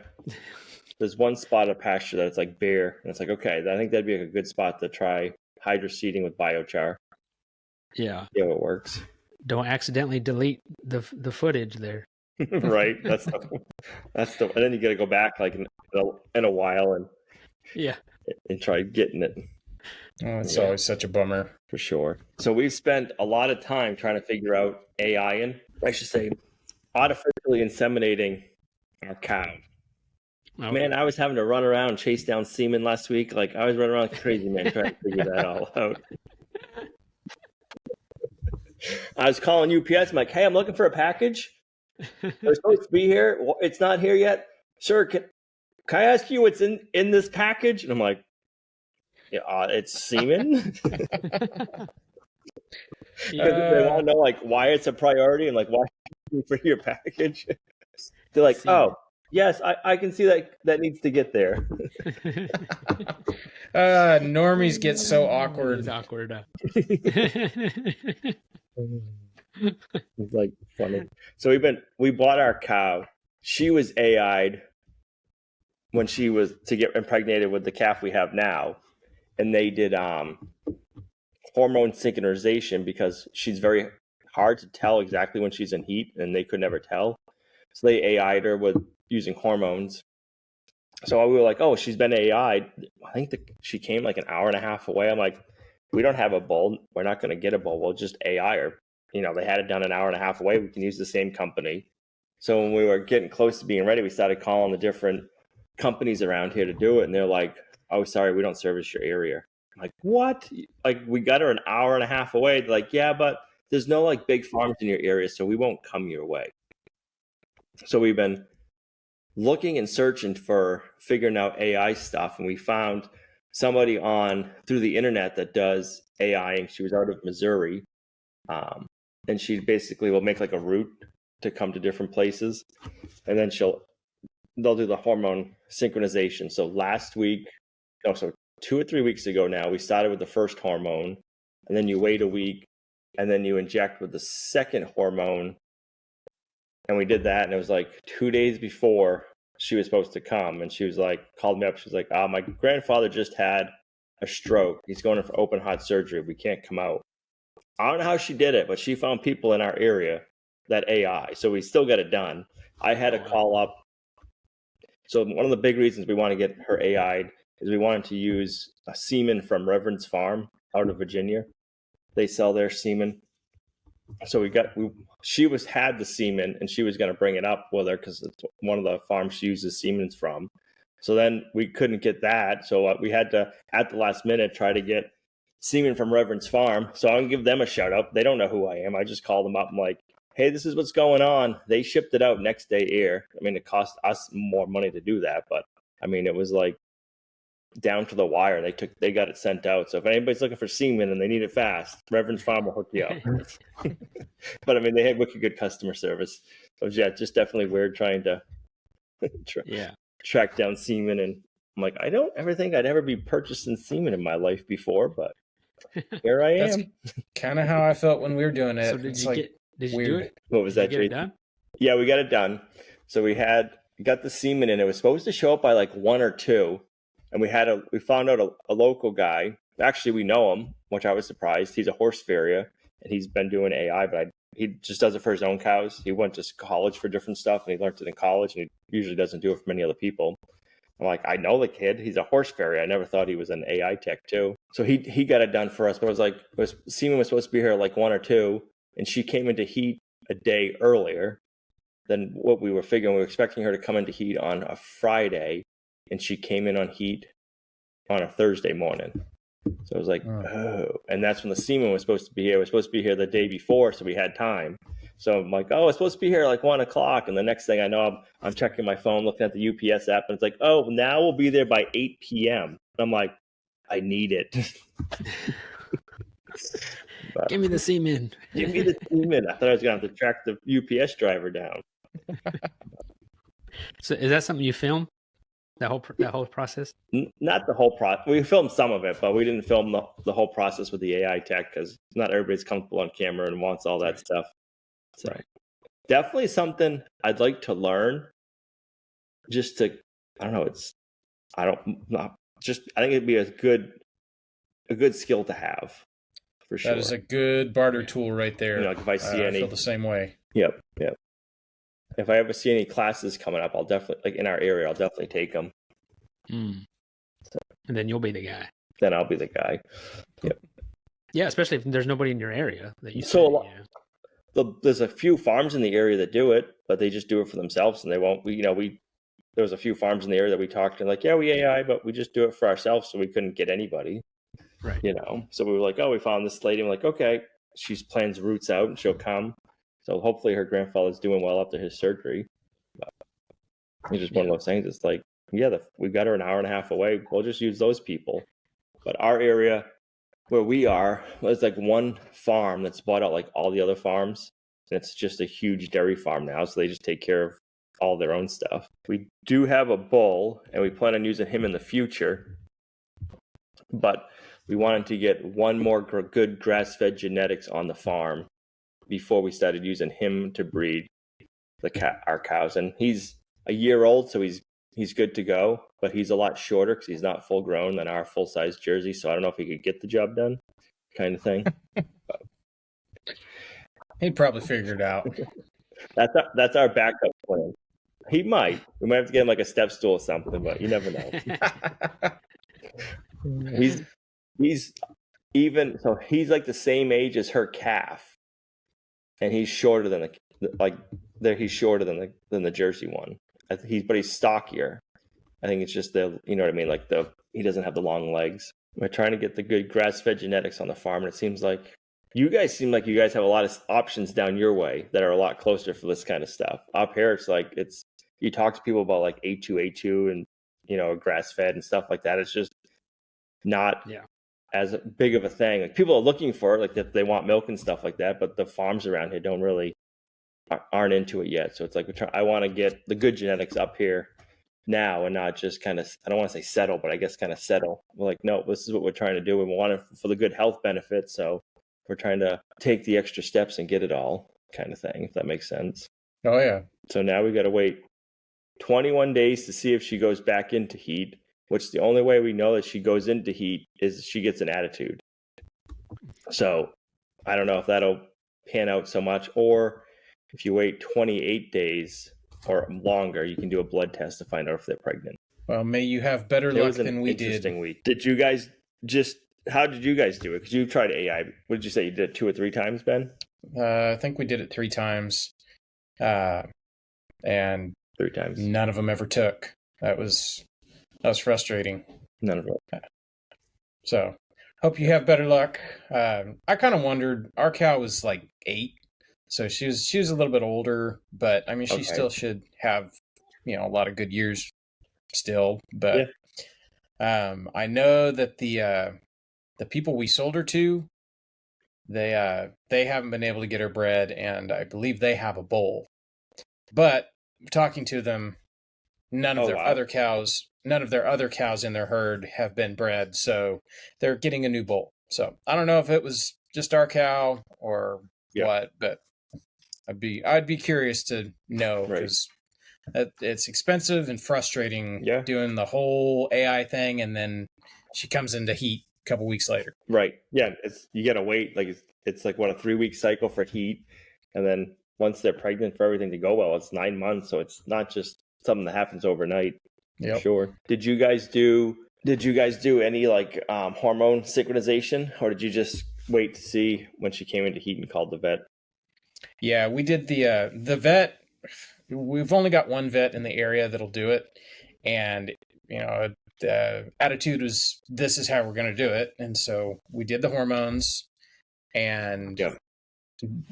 There's one spot of pasture that's like bare, and it's like, okay, I think that'd be a good spot to try hydroseeding with biochar. Yeah. See how it works. Don't accidentally delete the footage there. Right. That's the and then you got to go back like in a while and try getting it. Oh, it's always such a bummer. For sure. So we've spent a lot of time trying to figure out AI and I should say artificially inseminating our cow. Oh. Man, I was having to run around and chase down semen last week. Like I was running around like crazy, man, trying to figure that all out. I was calling UPS. I'm like, hey, I'm looking for a package. They're supposed to be here. It's not here yet. Sir, can I ask you what's in this package? And I'm like, yeah, it's semen. They want to know like why it's a priority and like why for your package. They're like, semen. Oh, yes, I can see that needs to get there. Normies get so awkward. It's awkward. It's like funny. So we bought our cow. She was AI'd when she was to get impregnated with the calf we have now, and they did hormone synchronization because she's very hard to tell exactly when she's in heat, and they could never tell. So they AI'd her with using hormones. So we were like, oh, she's been AI'd. I think she came like an hour and a half away. I'm like, we don't have a bull. We're not going to get a bull. We'll just AI her. You know, they had it done an hour and a half away. We can use the same company. So when we were getting close to being ready, we started calling the different companies around here to do it. And they're like, oh, sorry, we don't service your area. I'm like, what? Like, we got her an hour and a half away. They're like, yeah, but there's no like big farms in your area, so we won't come your way. So we've been looking and searching for figuring out AI stuff. And we found somebody through the internet that does AI. And she was out of Missouri. And she basically will make like a route to come to different places. And then they'll do the hormone synchronization. So so 2 or 3 weeks ago now, we started with the first hormone, and then you wait a week, and then you inject with the second hormone. And we did that, and it was like 2 days before she was supposed to come. And she was like, called me up. She was like, my grandfather just had a stroke. He's going in for open heart surgery. We can't come out. I don't know how she did it, but she found people in our area that AI. So we still got it done. I had to call up. So one of the big reasons we want to get her AI'd is we wanted to use a semen from Reverend's Farm out of Virginia. They sell their semen. So she had the semen and she was going to bring it up with her because it's one of the farms she uses semen from. So then we couldn't get that. So we had to, at the last minute, try to get semen from Reverend's Farm. So I'm going to give them a shout out. They don't know who I am. I just called them up. I'm like, hey, this is what's going on. They shipped it out next day air. I mean, it cost us more money to do that, but I mean, it was like down to the wire. They got it sent out. So if anybody's looking for semen and they need it fast, Reverend's Farm will hook you up. But I mean, they had wicked good customer service. So yeah, just definitely weird trying to track down semen. And I'm like, I don't ever think I'd ever be purchasing semen in my life before, but here I am. That's kind of how I felt when we were doing it. So did you do it? What was that, Did you get it done? Yeah, we got it done. So we got the semen in. It was supposed to show up by like 1 or 2. And we found out a local guy. Actually, we know him, which I was surprised. He's a horse farrier and he's been doing AI, but he just does it for his own cows. He went to college for different stuff and he learned it in college, and he usually doesn't do it for many other people. I'm like, I know the kid. He's a horse farrier. I never thought he was an AI tech too. So he got it done for us. But it was semen was supposed to be here like 1 or 2, and she came into heat a day earlier than what we were figuring. We were expecting her to come into heat on a Friday, and she came in on heat on a Thursday morning. So I was like, oh. And that's when the semen was supposed to be here. It was supposed to be here the day before, so we had time. So I'm like, oh, it's supposed to be here like 1 o'clock. And the next thing I know, I'm checking my phone, looking at the UPS app, and it's like, oh, now we'll be there by 8 p.m. And I'm like, I need it. But, give me the semen. Give me the semen. I thought I was going to have to track the UPS driver down. So is that something you film? That whole process? Not the whole process. We filmed some of it, but we didn't film the whole process with the AI tech because not everybody's comfortable on camera and wants all that stuff. So definitely something I'd like to learn. Just to, I don't know. I think it'd be a good skill to have for sure. That is a good barter tool right there. You know, like if I see any, I feel the same way. Yep. If I ever see any classes coming up, I'll definitely, like in our area, I'll definitely take them. So, and then you'll be the guy. Then I'll be the guy. Yep. Yeah, especially if there's nobody in your area that you. There's a few farms in the area that do it, but they just do it for themselves, and they won't. There was a few farms in the area that we talked to, like, yeah, we AI, but we just do it for ourselves, so we couldn't get anybody. Right. You know, so we were like, oh, we found this lady. I'm like, okay, she plans roots out, and she'll come. So hopefully her grandfather's doing well after his surgery. But it's just one of those things. It's like, yeah, we got her an hour and a half away. We'll just use those people. But our area where we are, there's like one farm that's bought out like all the other farms. And it's just a huge dairy farm now. So they just take care of all their own stuff. We do have a bull, and we plan on using him in the future. But we wanted to get one more good grass-fed genetics on the farm before we started using him to breed our cows. And he's a year old, so he's good to go, but he's a lot shorter because he's not full grown than our full-size Jersey. So I don't know if he could get the job done, kind of thing. He'd probably figure it out. That's our backup plan. He might. We might have to get him like a step stool or something, but you never know. He's like the same age as her calf. And he's shorter than he's shorter than the Jersey one. But he's stockier. I think it's just you know what I mean? Like he doesn't have the long legs. We're trying to get the good grass-fed genetics on the farm, and it seems like you guys have a lot of options down your way that are a lot closer for this kind of stuff. Up here, it's like you talk to people about like A2 and you know grass-fed and stuff like that. It's just not as big of a thing. Like people are looking for it, like that they want milk and stuff like that, but the farms around here aren't into it yet. So it's like I want to get the good genetics up here now and not just kind of, I don't want to say settle, but I guess kind of settle. We're like, no, this is what we're trying to do. We want it for the good health benefits. So we're trying to take the extra steps and get it all, kind of thing, if that makes sense. Oh yeah. So now we got to wait 21 days to see if she goes back into heat. Which the only way we know that she goes into heat is she gets an attitude. So I don't know if that'll pan out so much, or if you wait 28 days or longer, you can do a blood test to find out if they're pregnant. Well, may you have better luck than we did. Interesting week. Did you guys how did you guys do it? Because you tried AI. What did you say? You did it 2 or 3 times, Ben? I think we did it 3 times. And 3 times. None of them ever took. That was frustrating. None of them. So, hope you have better luck. I kind of wondered. Our cow was like 8, so she was a little bit older, but I mean, she still should have a lot of good years still. But I know that the people we sold her to, they haven't been able to get her bred, and I believe they have a bull. But talking to them, none of their other cows in their herd have been bred, so they're getting a new bull. So I don't know if it was just our cow or what, but I'd be curious to know, because it's expensive and frustrating doing the whole AI thing, and then she comes into heat a couple weeks later. Right. Yeah. You gotta wait. Like it's like what, a 3-week cycle for heat, and then once they're pregnant, for everything to go well, it's 9 months. So it's not just something that happens overnight. Yep. Sure. Did you guys do any like hormone synchronization, or did you just wait to see when she came into heat and called the vet? Yeah, we did the vet. We've only got one vet in the area that'll do it, and the attitude was, this is how we're going to do it, and so we did the hormones, and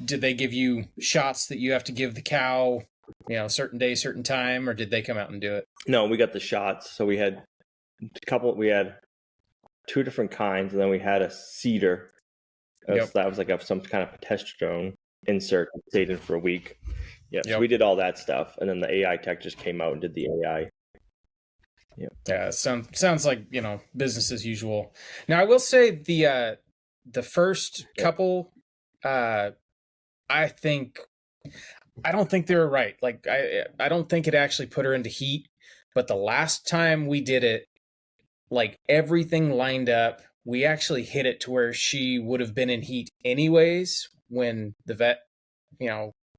did they give you shots that you have to give the cow, certain day, certain time, or did they come out and do it? No, we got the shots. So we had we had 2 different kinds, and then we had a cedar. That was like some kind of testosterone insert, stayed in for a week. Yeah, so we did all that stuff, and then the AI tech just came out and did the AI. Yeah, sounds like business as usual. Now I will say the first couple, I don't think they were right. Like I don't think it actually put her into heat, but the last time we did it, like everything lined up. We actually hit it to where she would have been in heat anyways when the vet,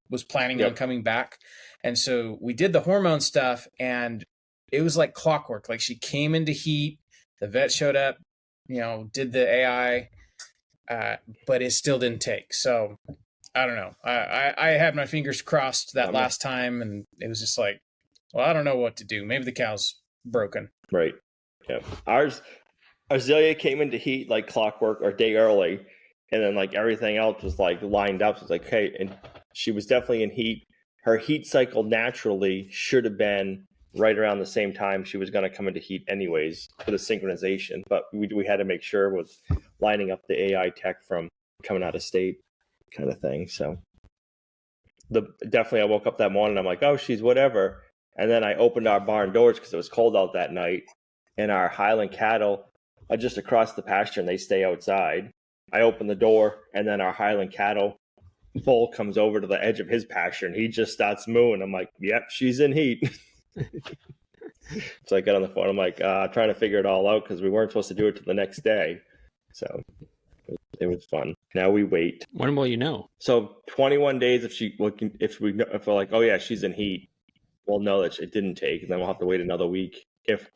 was planning on coming back. And so we did the hormone stuff, and it was like clockwork. Like she came into heat, the vet showed up, did the AI, but it still didn't take. So I don't know. I had my fingers crossed that last time, and it was just like, well, I don't know what to do. Maybe the cow's broken. Right. Yeah. Our Zelia came into heat like clockwork or a day early, and then like everything else was like lined up. So it's like, hey, and she was definitely in heat. Her heat cycle naturally should have been right around the same time she was going to come into heat anyways for the synchronization. But we had to make sure with lining up the AI tech from coming out of state kind of thing. So definitely I woke up that morning, I'm like, oh, she's whatever. And then I opened our barn doors because it was cold out that night, and our Highland cattle are just across the pasture and they stay outside. I open the door, and then our Highland cattle bull comes over to the edge of his pasture and he just starts mooing. I'm like, yep, she's in heat. So I get on the phone. I'm like, trying to figure it all out because we weren't supposed to do it till the next day. So it was fun. Now we wait. When will you know? So 21 days if we're like, oh yeah, she's in heat, we'll know that it didn't take, and then we'll have to wait another week. If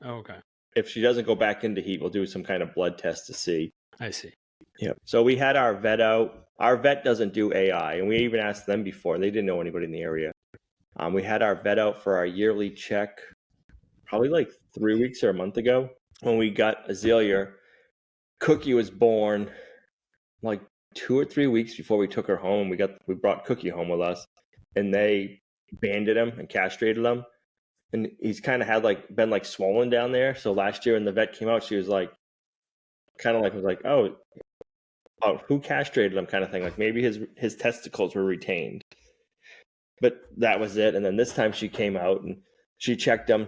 she doesn't go back into heat, we'll do some kind of blood test to see. I see. Yeah. So we had our vet out. Our vet doesn't do AI, and we even asked them before, and they didn't know anybody in the area. We had our vet out for our yearly check probably like 3 weeks or a month ago. When we got Azalea, Cookie was born like 2 or 3 weeks before we took her home. We brought Cookie home with us, and they banded him and castrated him. And he's kind of had been swollen down there. So last year when the vet came out, she was like, oh, who castrated him kind of thing. Like maybe his testicles were retained. But that was it. And then this time she came out and she checked him,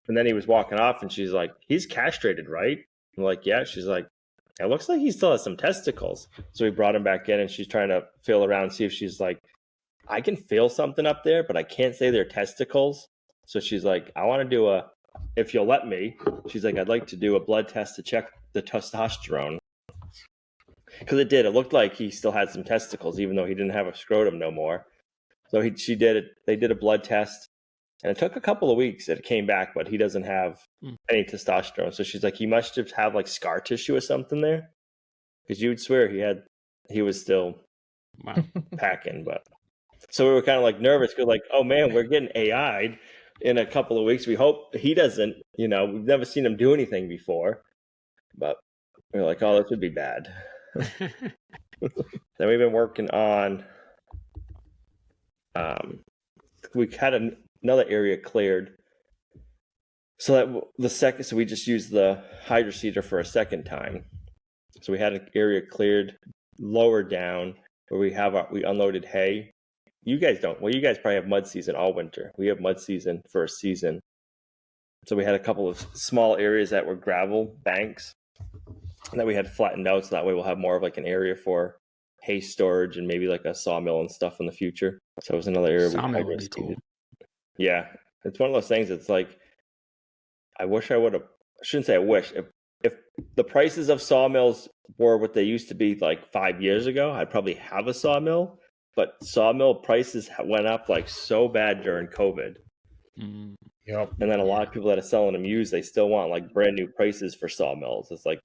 and then he was walking off, and she's like, he's castrated, right? I'm like, yeah. She's like, it looks like he still has some testicles. So we brought him back in, and she's trying to feel around, see if she's like, I can feel something up there, but I can't say they're testicles. So she's like, I want to do if you'll let me, she's like, I'd like to do a blood test to check the testosterone. Because it looked like he still had some testicles, even though he didn't have a scrotum no more. So she did it. They did a blood test, and it took a couple of weeks. It came back, but he doesn't have any testosterone. So she's like, he must have like scar tissue or something there, because you would swear he was still packing. But so we were kind of like nervous, because like, oh man, we're getting AI'd in a couple of weeks. We hope he doesn't. We've never seen him do anything before, but we're like, oh, this would be bad. Then we've been working on. We had another area cleared, so we just used the Hydroseeder for a second time. So we had an area cleared lower down where we unloaded hay. You guys don't. Well, you guys probably have mud season all winter. We have mud season for a season. So we had a couple of small areas that were gravel banks that we had flattened out, so that way we'll have more of like an area for hay storage and maybe like a sawmill and stuff in the future. So it was another area Sawmill would be cool. Yeah, it's one of those things. It's like, I wish I would have. I shouldn't say I wish. If the prices of sawmills were what they used to be like 5 years ago, I'd probably have a sawmill. But sawmill prices went up like so bad during COVID. Yep. And then a lot of people that are selling them used, they still want like brand new prices for sawmills. It's like,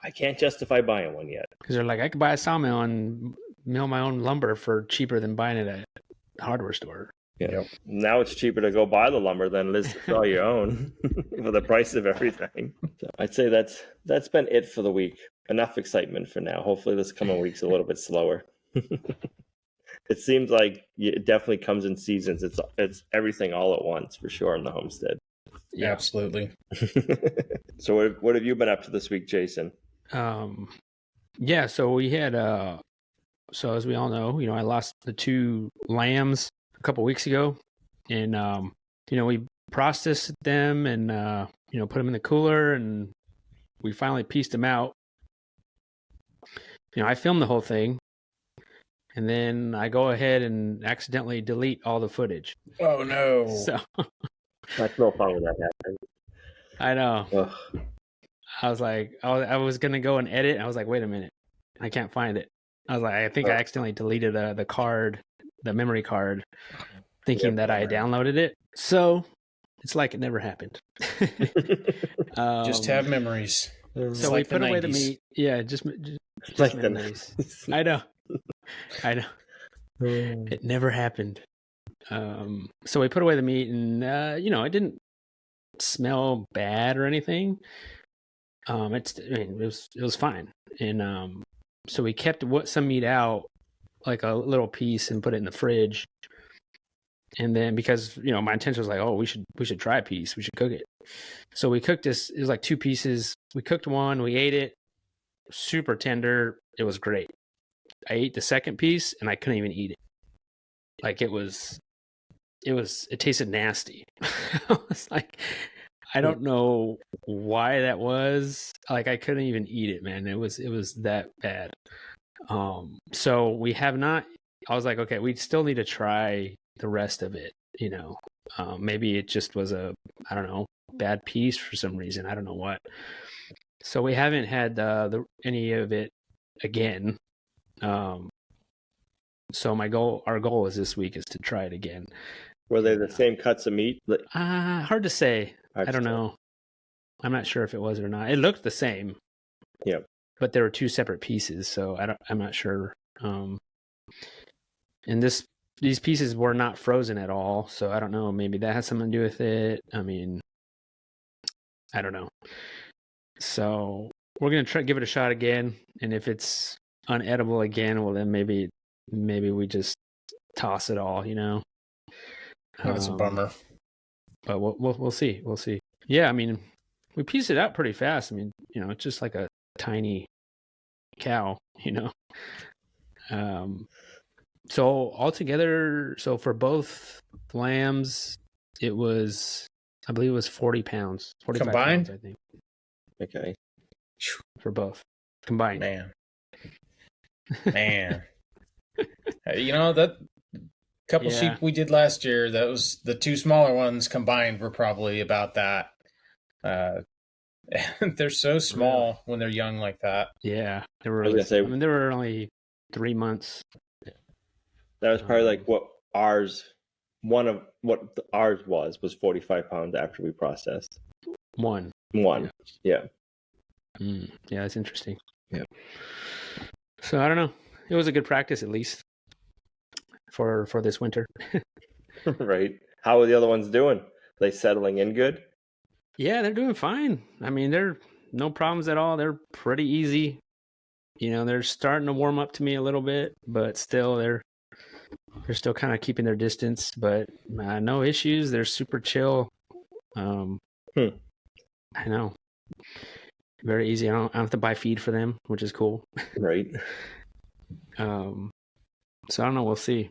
I can't justify buying one yet. Because they're like, I could buy a sawmill and mill my own lumber for cheaper than buying it at a hardware store. Yeah. Yep. Now it's cheaper to go buy the lumber than it is to sell your own for the price of everything. So I'd say that's been it for the week. Enough excitement for now. Hopefully this coming week's a little bit slower. It seems like it definitely comes in seasons. It's everything all at once for sure in the homestead. Yeah. Absolutely. So what have you been up to this week, Jason? Yeah, so we had so as we all know, I lost the 2 lambs a couple weeks ago, and we processed them and put them in the cooler, and we finally pieced them out. I filmed the whole thing, and then I go ahead and accidentally delete all the footage. Oh no. So That's no fun when that happens. I know. Ugh. I was like, I was gonna go and edit. And I was like, wait a minute, I can't find it. I was like, I think I accidentally deleted the card, the memory card, thinking that I downloaded it. So it's like it never happened. Just have memories. So we put away the meat. Yeah, just Like memories. I know. It never happened. So we put away the meat, and it didn't smell bad or anything. It was fine, and so we kept some meat out, like a little piece, and put it in the fridge. And then because my intention was like, oh, we should try a piece, we should cook it. So we cooked this. It was like 2 pieces. We cooked one, we ate it, super tender. It was great. I ate the second piece and I couldn't even eat it. Like it tasted nasty. I was like, I don't know why that was. Like I couldn't even eat it, man. It was that bad. So we have not. I was like, okay, we still need to try the rest of it. Maybe it just was I don't know, bad piece for some reason. I don't know what. So we haven't had any of it again. So our goal is this week is to try it again. Were they the same cuts of meat? Hard to say. I don't know. I'm not sure if it was or not. It looked the same. Yep. But there were 2 separate pieces, so I'm not sure. And these pieces were not frozen at all, so I don't know. Maybe that has something to do with it. I mean, I don't know. So we're gonna give it a shot again, and if it's unedible again, well then maybe we just toss it all. That's a bummer. But we'll see. We'll see. Yeah, I mean, we pieced it out pretty fast. I mean, it's just like a tiny cow. So altogether, for both lambs, it was, I believe it was 40 pounds, 45 combined? pounds, I think. Okay. For both combined. Man. That couple sheep we did last year, that was the 2 smaller ones combined were probably about that. They're so small when they're young like that. Yeah. They were they were only 3 months. That was probably like what ours was 45 pounds after we processed. One. Yeah. Yeah, that's interesting. Yeah. So I don't know. It was a good practice, at least for this winter. Right. How are the other ones doing? Are they settling in good? Yeah, they're doing fine. I mean, they're no problems at all. They're pretty easy. They're starting to warm up to me a little bit, but still they're still kind of keeping their distance, but no issues. They're super chill. I know. Very easy. I don't have to buy feed for them, which is cool. Right. So I don't know. We'll see.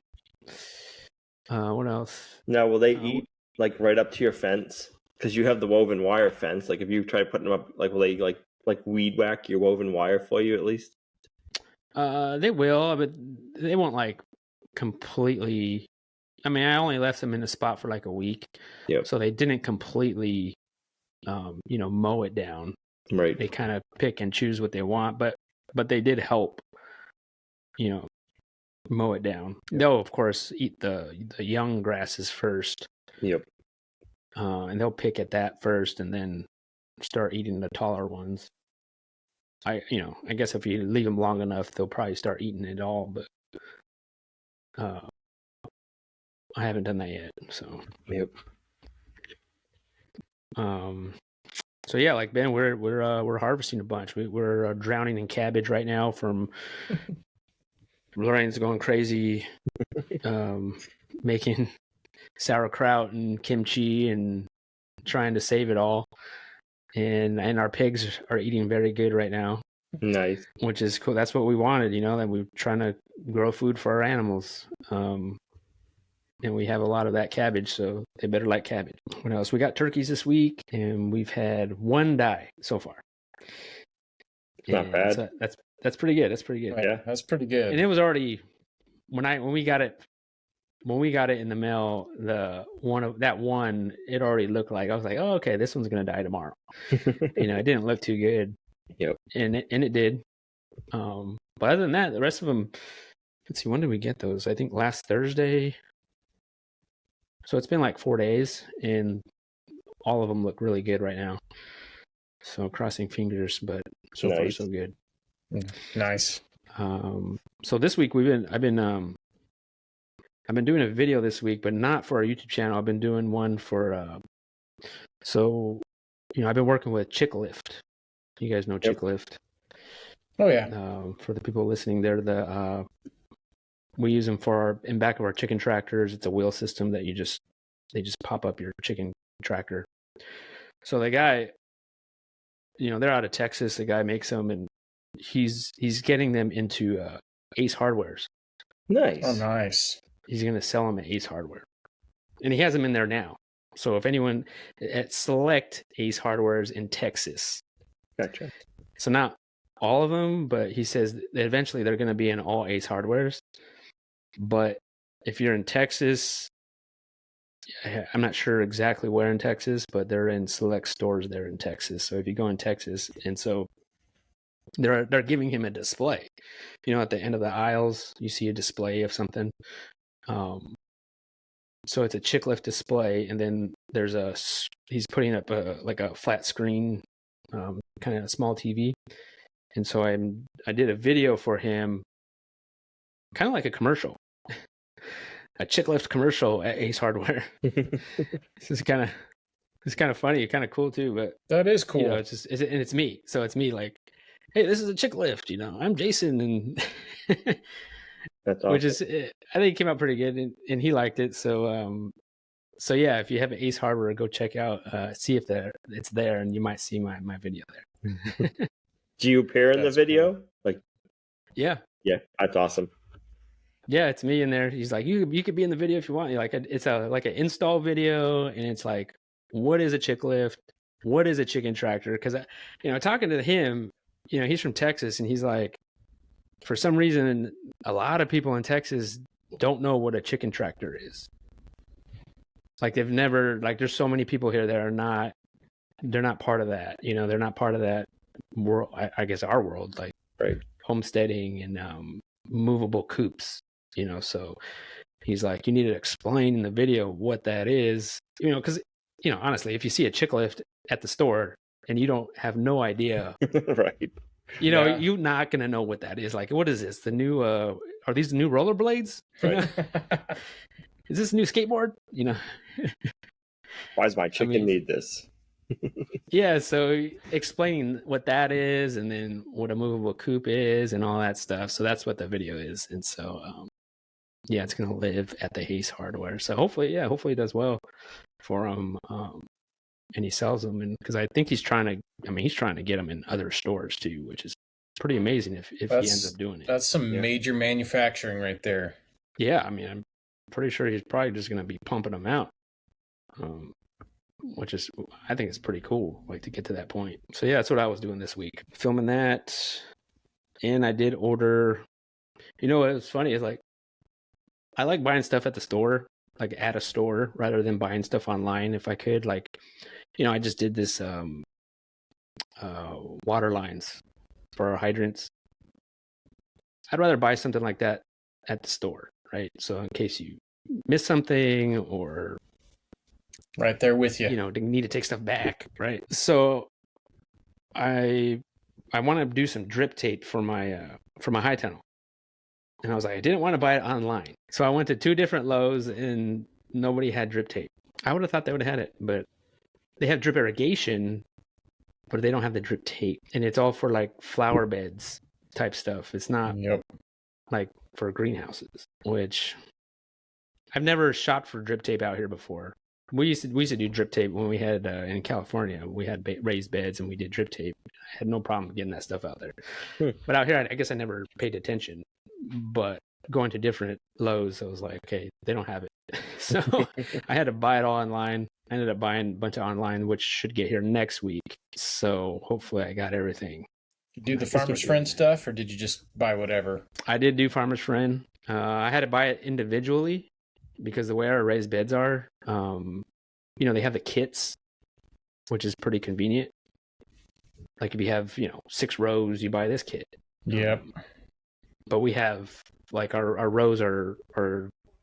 What else? Now, will they eat like right up to your fence? Because you have the woven wire fence. Like if you try putting them up, like will they like weed whack your woven wire for you at least? They will, but they won't like completely. I mean, I only left them in the spot for like a week. Yep. So they didn't completely, mow it down. Right. They kind of pick and choose what they want, but they did help, mow it down. Yep. They'll of course eat the young grasses first. Yep. And they'll pick at that first, and then start eating the taller ones. I guess if you leave them long enough, they'll probably start eating it all, but I haven't done that yet. So yep. So yeah, like Ben, we're harvesting a bunch. We're drowning in cabbage right now from Lorraine's going crazy, making sauerkraut and kimchi and trying to save it all. And our pigs are eating very good right now. Nice. Which is cool. That's what we wanted, that we're trying to grow food for our animals. And we have a lot of that cabbage, so they better like cabbage. What else? We got turkeys this week, and we've had one die so far. Not bad. So that's pretty good. That's pretty good. Yeah, that's pretty good. And it was already when we got it in the mail, it already looked like, I was like, oh, okay, this one's gonna die tomorrow. It didn't look too good. Yep. And it did. But other than that, the rest of them. Let's see, when did we get those? I think last Thursday. So it's been like 4 days, and all of them look really good right now. So crossing fingers, but so far so good. Nice. So this week I've been doing a video this week, but not for our YouTube channel. I've been doing one for I've been working with Chick Lift. You guys know Chick Lift. Oh yeah. For the people listening, they're we use them in back of our chicken tractors. It's a wheel system that they just pop up your chicken tractor. So the guy, they're out of Texas. The guy makes them, and he's getting them into Ace Hardwares. Nice. Oh, nice. He's going to sell them at Ace Hardware, and he has them in there now. So if anyone at select Ace Hardwares in Texas, gotcha. So not all of them, but he says that eventually they're going to be in all Ace Hardwares. But if you're in Texas, I'm not sure exactly where in Texas, but they're in select stores there in Texas. So if you go in Texas, and so they're giving him a display, at the end of the aisles, you see a display of something. So it's a Chick Lift display, and then he's putting up a flat screen, kind of a small TV. And so I did a video for him, kind of like a commercial. A Chick Lift commercial at Ace Hardware. This is kind of funny, kind of cool too. But that is cool. It's me. So it's me like, hey, this is a Chick Lift. I'm Jason, and that's awesome. Which is, I think it came out pretty good, and he liked it. So yeah, if you have an Ace Hardware, go check out, see if it's there, and you might see my video there. Do you appear in the video? Cool. Like, yeah, that's awesome. Yeah, it's me in there. He's like, you could be in the video if you want. Like, it's like an install video, and it's like, what is a Chick Lift? What is a chicken tractor? Because talking to him, he's from Texas, and he's like, for some reason, a lot of people in Texas don't know what a chicken tractor is. Like, they've never, like, there's so many people here that they're not part of that. They're not part of that world. I guess our world, like right. Homesteading and movable coops. So he's like, you need to explain in the video what that is, because, honestly, if you see a Chick Lift at the store and you don't have no idea, right. You're not going to know what that is. Like, what is this? The new, are these the new rollerblades? Right. Is this a new skateboard? Why does my chicken need this? Yeah. So explaining what that is, and then what a movable coop is and all that stuff. So that's what the video is. And so, yeah, it's going to live at the Ace Hardware. So hopefully it does well for him. And he sells them. And because I think he's trying to get them in other stores too, which is pretty amazing if he ends up doing it. That's some major manufacturing right there. Yeah. I'm pretty sure he's probably just going to be pumping them out. Which is, I think it's pretty cool, like, to get to that point. So yeah, that's what I was doing this week, filming that. And I did order, what was funny is, like, I like buying stuff at the store, like at a store, rather than buying stuff online if I could. Like, I just did this water lines for our hydrants. I'd rather buy something like that at the store, right? So in case you miss something, or right there with you, need to take stuff back, right? So I want to do some drip tape for my high tunnel. And I was like, I didn't want to buy it online. So I went to 2 different Lowe's, and nobody had drip tape. I would have thought they would have had it, but they have drip irrigation, but they don't have the drip tape. And it's all for like flower beds type stuff. It's not like for greenhouses, which I've never shot for drip tape out here before. We used to do drip tape when we had in California. We had raised beds and we did drip tape. I had no problem getting that stuff out there. But out here, I guess I never paid attention. But going to different Lowe's, I was like, okay, they don't have it. So I had to buy it all online. I ended up buying a bunch of online, which should get here next week. So hopefully I got everything. You do the Farmer's Friend stuff, or did you just buy whatever? I did do Farmer's Friend. I had to buy it individually because the way our raised beds are, they have the kits, which is pretty convenient. Like if you have, 6 rows, you buy this kit. Yep. But we have like our rows are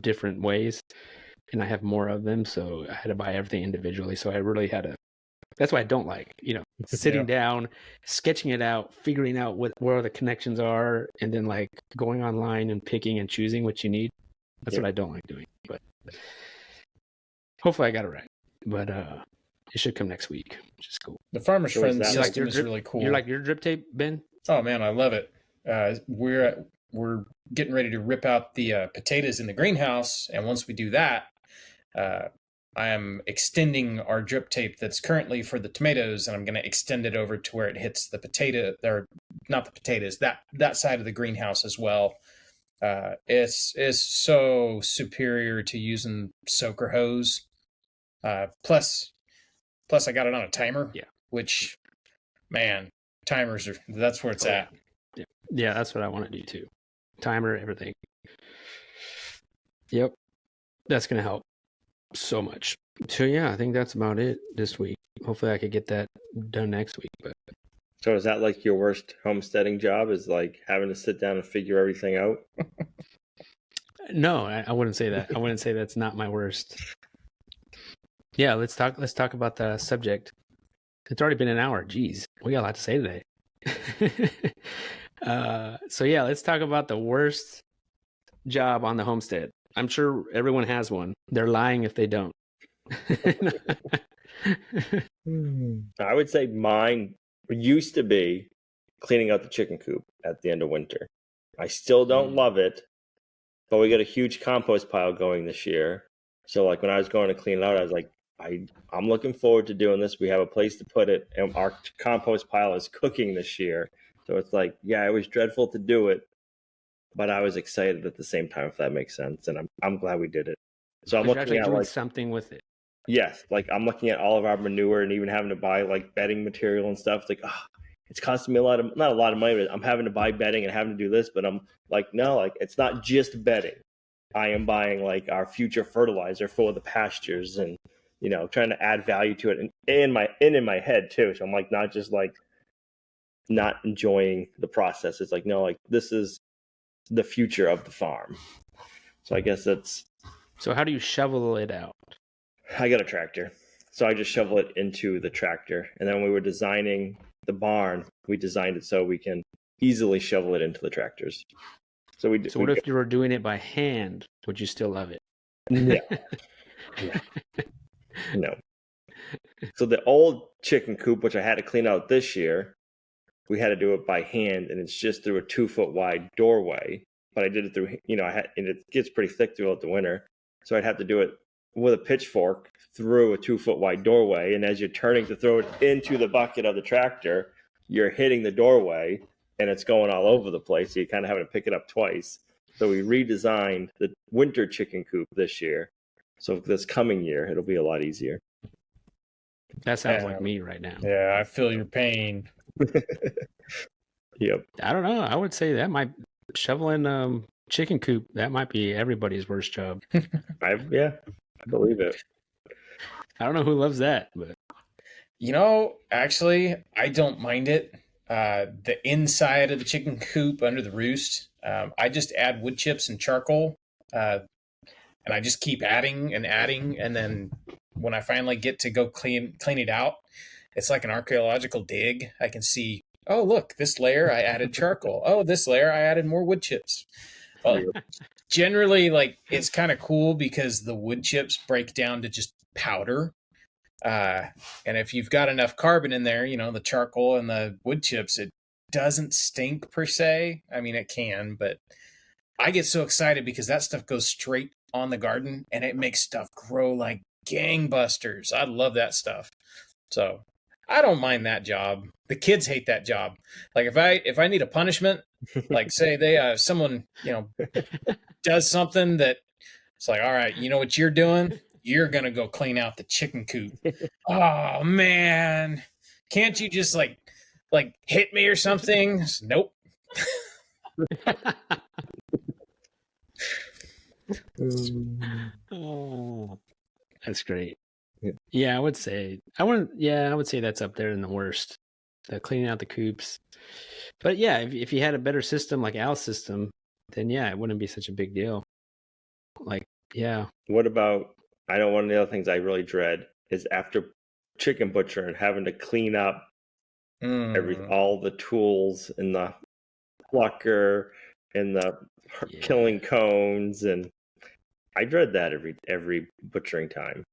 different ways, and I have more of them, so I had to buy everything individually. So I really had to. That's why I don't like, sitting down, sketching it out, figuring out where the connections are, and then like going online and picking and choosing what you need. That's what I don't like doing. But hopefully I got it right. But it should come next week, which is cool. The Farmer's Friend system is really cool. You like your drip tape, Ben? Oh man, I love it. We're getting ready to rip out the potatoes in the greenhouse, and once we do that, I am extending our drip tape that's currently for the tomatoes, and I'm going to extend it over to where it hits the potato, or not the potatoes, that side of the greenhouse as well. It's so superior to using soaker hose. Plus I got it on a timer, which, man, that's where it's at. Yeah, that's what I want to do too. Timer, everything. Yep. That's going to help so much. So yeah, I think that's about it this week. Hopefully I could get that done next week. But so is that like your worst homesteading job, is like having to sit down and figure everything out? No, I wouldn't say that. I wouldn't say that's not my worst. Yeah, let's talk about the subject. It's already been an hour. Jeez, we got a lot to say today. So yeah, let's talk about the worst job on the homestead. I'm sure everyone has one. They're lying if they don't. I would say mine used to be cleaning out the chicken coop at the end of winter. I still don't love it, but we got a huge compost pile going this year. So like when I was going to clean it out, I was like, I'm looking forward to doing this. We have a place to put it, and our compost pile is cooking this year. So it's like, yeah, it was dreadful to do it, but I was excited at the same time, if that makes sense. And I'm glad we did it. So I'm looking at like something with it. Yes, like I'm looking at all of our manure and even having to buy like bedding material and stuff. It's like, it's costing me not a lot of money, but I'm having to buy bedding and having to do this. But I'm like, no, like it's not just bedding. I am buying like our future fertilizer for the pastures and, trying to add value to it and in my head too. So I'm like, not just like not enjoying the process. It's like, no, like this is the future of the farm. So I guess that's. So how do you shovel it out? I got a tractor. So I just shovel it into the tractor. And then when we were designing the barn, we designed it so we can easily shovel it into the tractors. So what if you were doing it by hand? Would you still love it? Yeah. No. So the old chicken coop, which I had to clean out this year, we had to do it by hand, and it's just through a 2-foot wide doorway. But I did it through, and it gets pretty thick throughout the winter. So I'd have to do it with a pitchfork through a 2-foot wide doorway. And as you're turning to throw it into the bucket of the tractor, you're hitting the doorway and it's going all over the place. So you're kind of having to pick it up twice. So we redesigned the winter chicken coop this year. So this coming year, it'll be a lot easier. That sounds like me right now. Yeah, I feel your pain. Yep. I don't know. I would say that might shoveling chicken coop, that might be everybody's worst job. I believe it. I don't know who loves that, but actually, I don't mind it. The inside of the chicken coop under the roost, I just add wood chips and charcoal, and I just keep adding, and then when I finally get to go clean it out, it's like an archaeological dig. I can see, oh look, this layer I added charcoal. Oh, this layer I added more wood chips. Generally, like, it's kind of cool because the wood chips break down to just powder. And if you've got enough carbon in there, the charcoal and the wood chips, it doesn't stink per se. I mean, it can, but I get so excited because that stuff goes straight on the garden and it makes stuff grow like gangbusters. I love that stuff. So I don't mind that job. The kids hate that job. Like if I need a punishment, like say they someone, does something that it's like, all right, you know what you're doing? You're gonna go clean out the chicken coop. Oh man. Can't you just like hit me or something? Nope. Oh, that's great. Yeah, I would say that's up there in the worst. The cleaning out the coops. But yeah, if you had a better system like Al's system, then yeah, it wouldn't be such a big deal. Like, yeah. What about, I know one of the other things I really dread is after chicken butcher and having to clean up all the tools and the plucker and the killing cones, and I dread that every butchering time.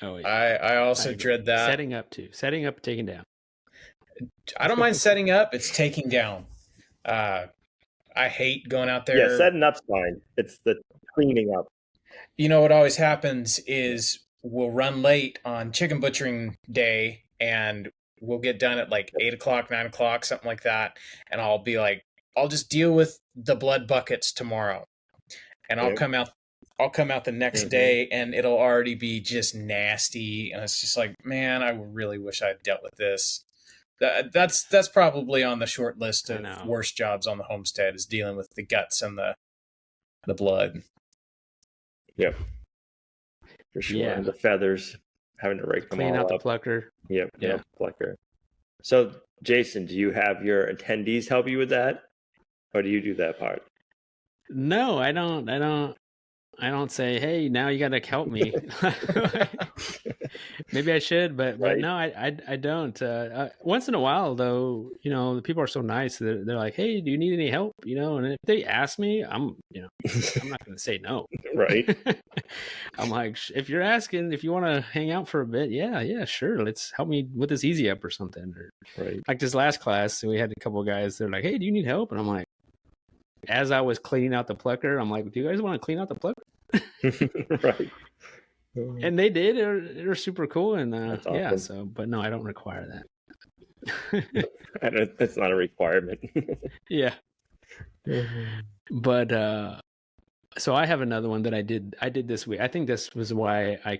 Oh yeah. I also dread that. Setting up, taking down. I don't mind setting up, it's taking down. I hate going out there. Yeah, setting up's fine. It's the cleaning up. You know what always happens is we'll run late on chicken butchering day and we'll get done at like 8 o'clock, 9 o'clock, something like that. And I'll be like, I'll just deal with the blood buckets tomorrow. And I'll come out the next day and it'll already be just nasty. And it's just like, man, I really wish I'd dealt with this. That's probably on the short list of worst jobs on the homestead, is dealing with the guts and the blood. Yep. For sure. Yeah. And the feathers, having to rake them all up. Clean out the plucker. Yep, plucker. So, Jason, do you have your attendees help you with that? Or do you do that part? No, I don't say, hey, now you got to help me. Maybe I should, but no, I don't. Once in a while, though, the people are so nice. They're like, hey, do you need any help? And if they ask me, I'm not going to say no. Right. I'm like, if you're asking, if you want to hang out for a bit, yeah, sure. Let's help me with this easy up or something. Right. Like this last class, we had a couple of guys. They're like, hey, do you need help? And I'm like, as I was cleaning out the plucker, I'm like, do you guys want to clean out the plucker? Right. And they did. They're super cool. And awesome. Yeah, so, but no, I don't require that. That's not a requirement. Yeah. But so I have another one that I did this week. I think this was why I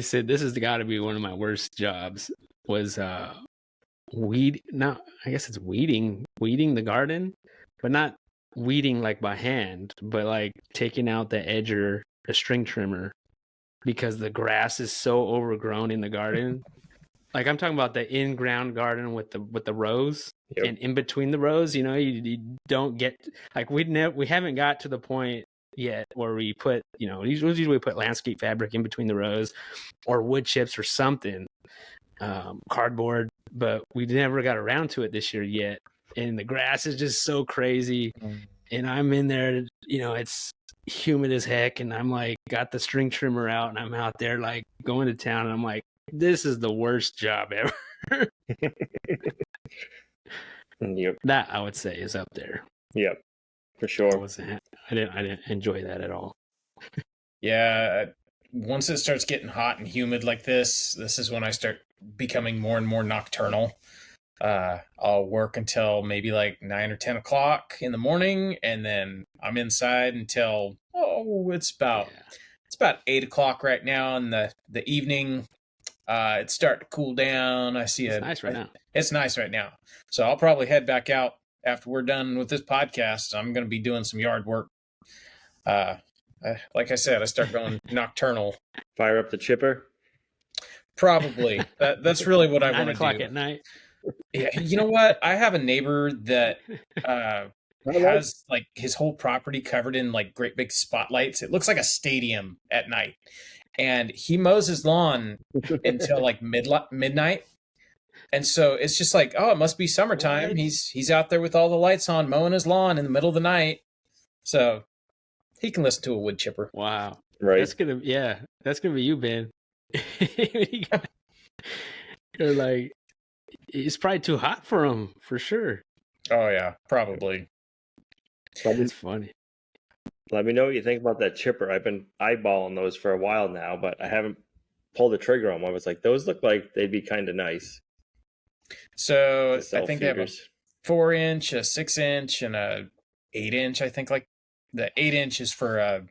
said this has got to be one of my worst jobs, was I guess it's weeding the garden, but not weeding like by hand, but like taking out the edger, a string trimmer, because the grass is so overgrown in the garden. Like I'm talking about the in-ground garden with the rows. Yep. And in between the rows, you don't get, like we haven't got to the point yet where we put, usually we put landscape fabric in between the rows or wood chips or something, cardboard, but we never got around to it this year yet. And the grass is just so crazy. And I'm in there, it's humid as heck. And I'm like, got the string trimmer out and I'm out there like going to town. And I'm like, this is the worst job ever. Yep. That I would say is up there. Yep, for sure. I didn't enjoy that at all. Yeah, once it starts getting hot and humid like this is when I start becoming more and more nocturnal. I'll work until maybe like 9 or 10 o'clock in the morning, and then I'm inside until it's about 8 o'clock right now in the evening. It's starting to cool down. It's nice right now. It's nice right now. So I'll probably head back out after we're done with this podcast. I'm going to be doing some yard work. Like I said, I start going nocturnal. Fire up the chipper? Probably. That's really what I want to do. 9 o'clock at night. Yeah, you know what? I have a neighbor that has like his whole property covered in like great big spotlights. It looks like a stadium at night. And he mows his lawn until like midnight. And so it's just like, it must be summertime. What? He's out there with all the lights on, mowing his lawn in the middle of the night. So he can listen to a wood chipper. Wow. Right. That's gonna be you, Ben. You're like, it's probably too hot for him, for sure. Oh yeah, probably. That's funny. Let me know what you think about that chipper. I've been eyeballing those for a while now, but I haven't pulled the trigger on one. I was like, those look like they'd be kind of nice. So I think they have a feeders. 4-inch, a 6-inch, and a 8-inch. I think like the 8-inch is for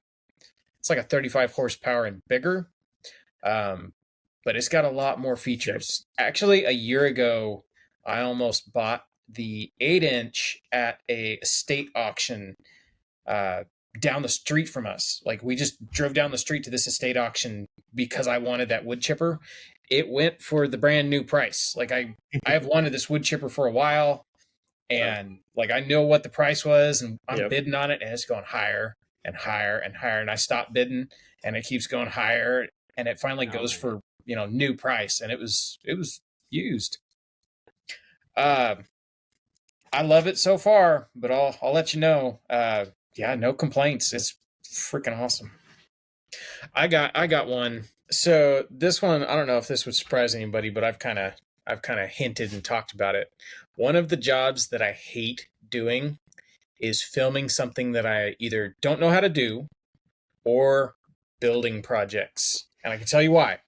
it's like a 35 horsepower and bigger. But it's got a lot more features. Actually, a year ago, I almost bought the 8-inch at a estate auction down the street from us. Like we just drove down the street to this estate auction because I wanted that wood chipper. It went for the brand new price. Like I have wanted this wood chipper for a while, and like I know what the price was, and I'm bidding on it, and it's going higher and higher and higher. And I stopped bidding, and it keeps going higher, and it finally goes for new price, and it was used. I love it so far, but I'll let you know. Yeah, no complaints. It's freaking awesome. I got one. So this one, I don't know if this would surprise anybody, but I've kind of hinted and talked about it. One of the jobs that I hate doing is filming something that I either don't know how to do or building projects. And I can tell you why.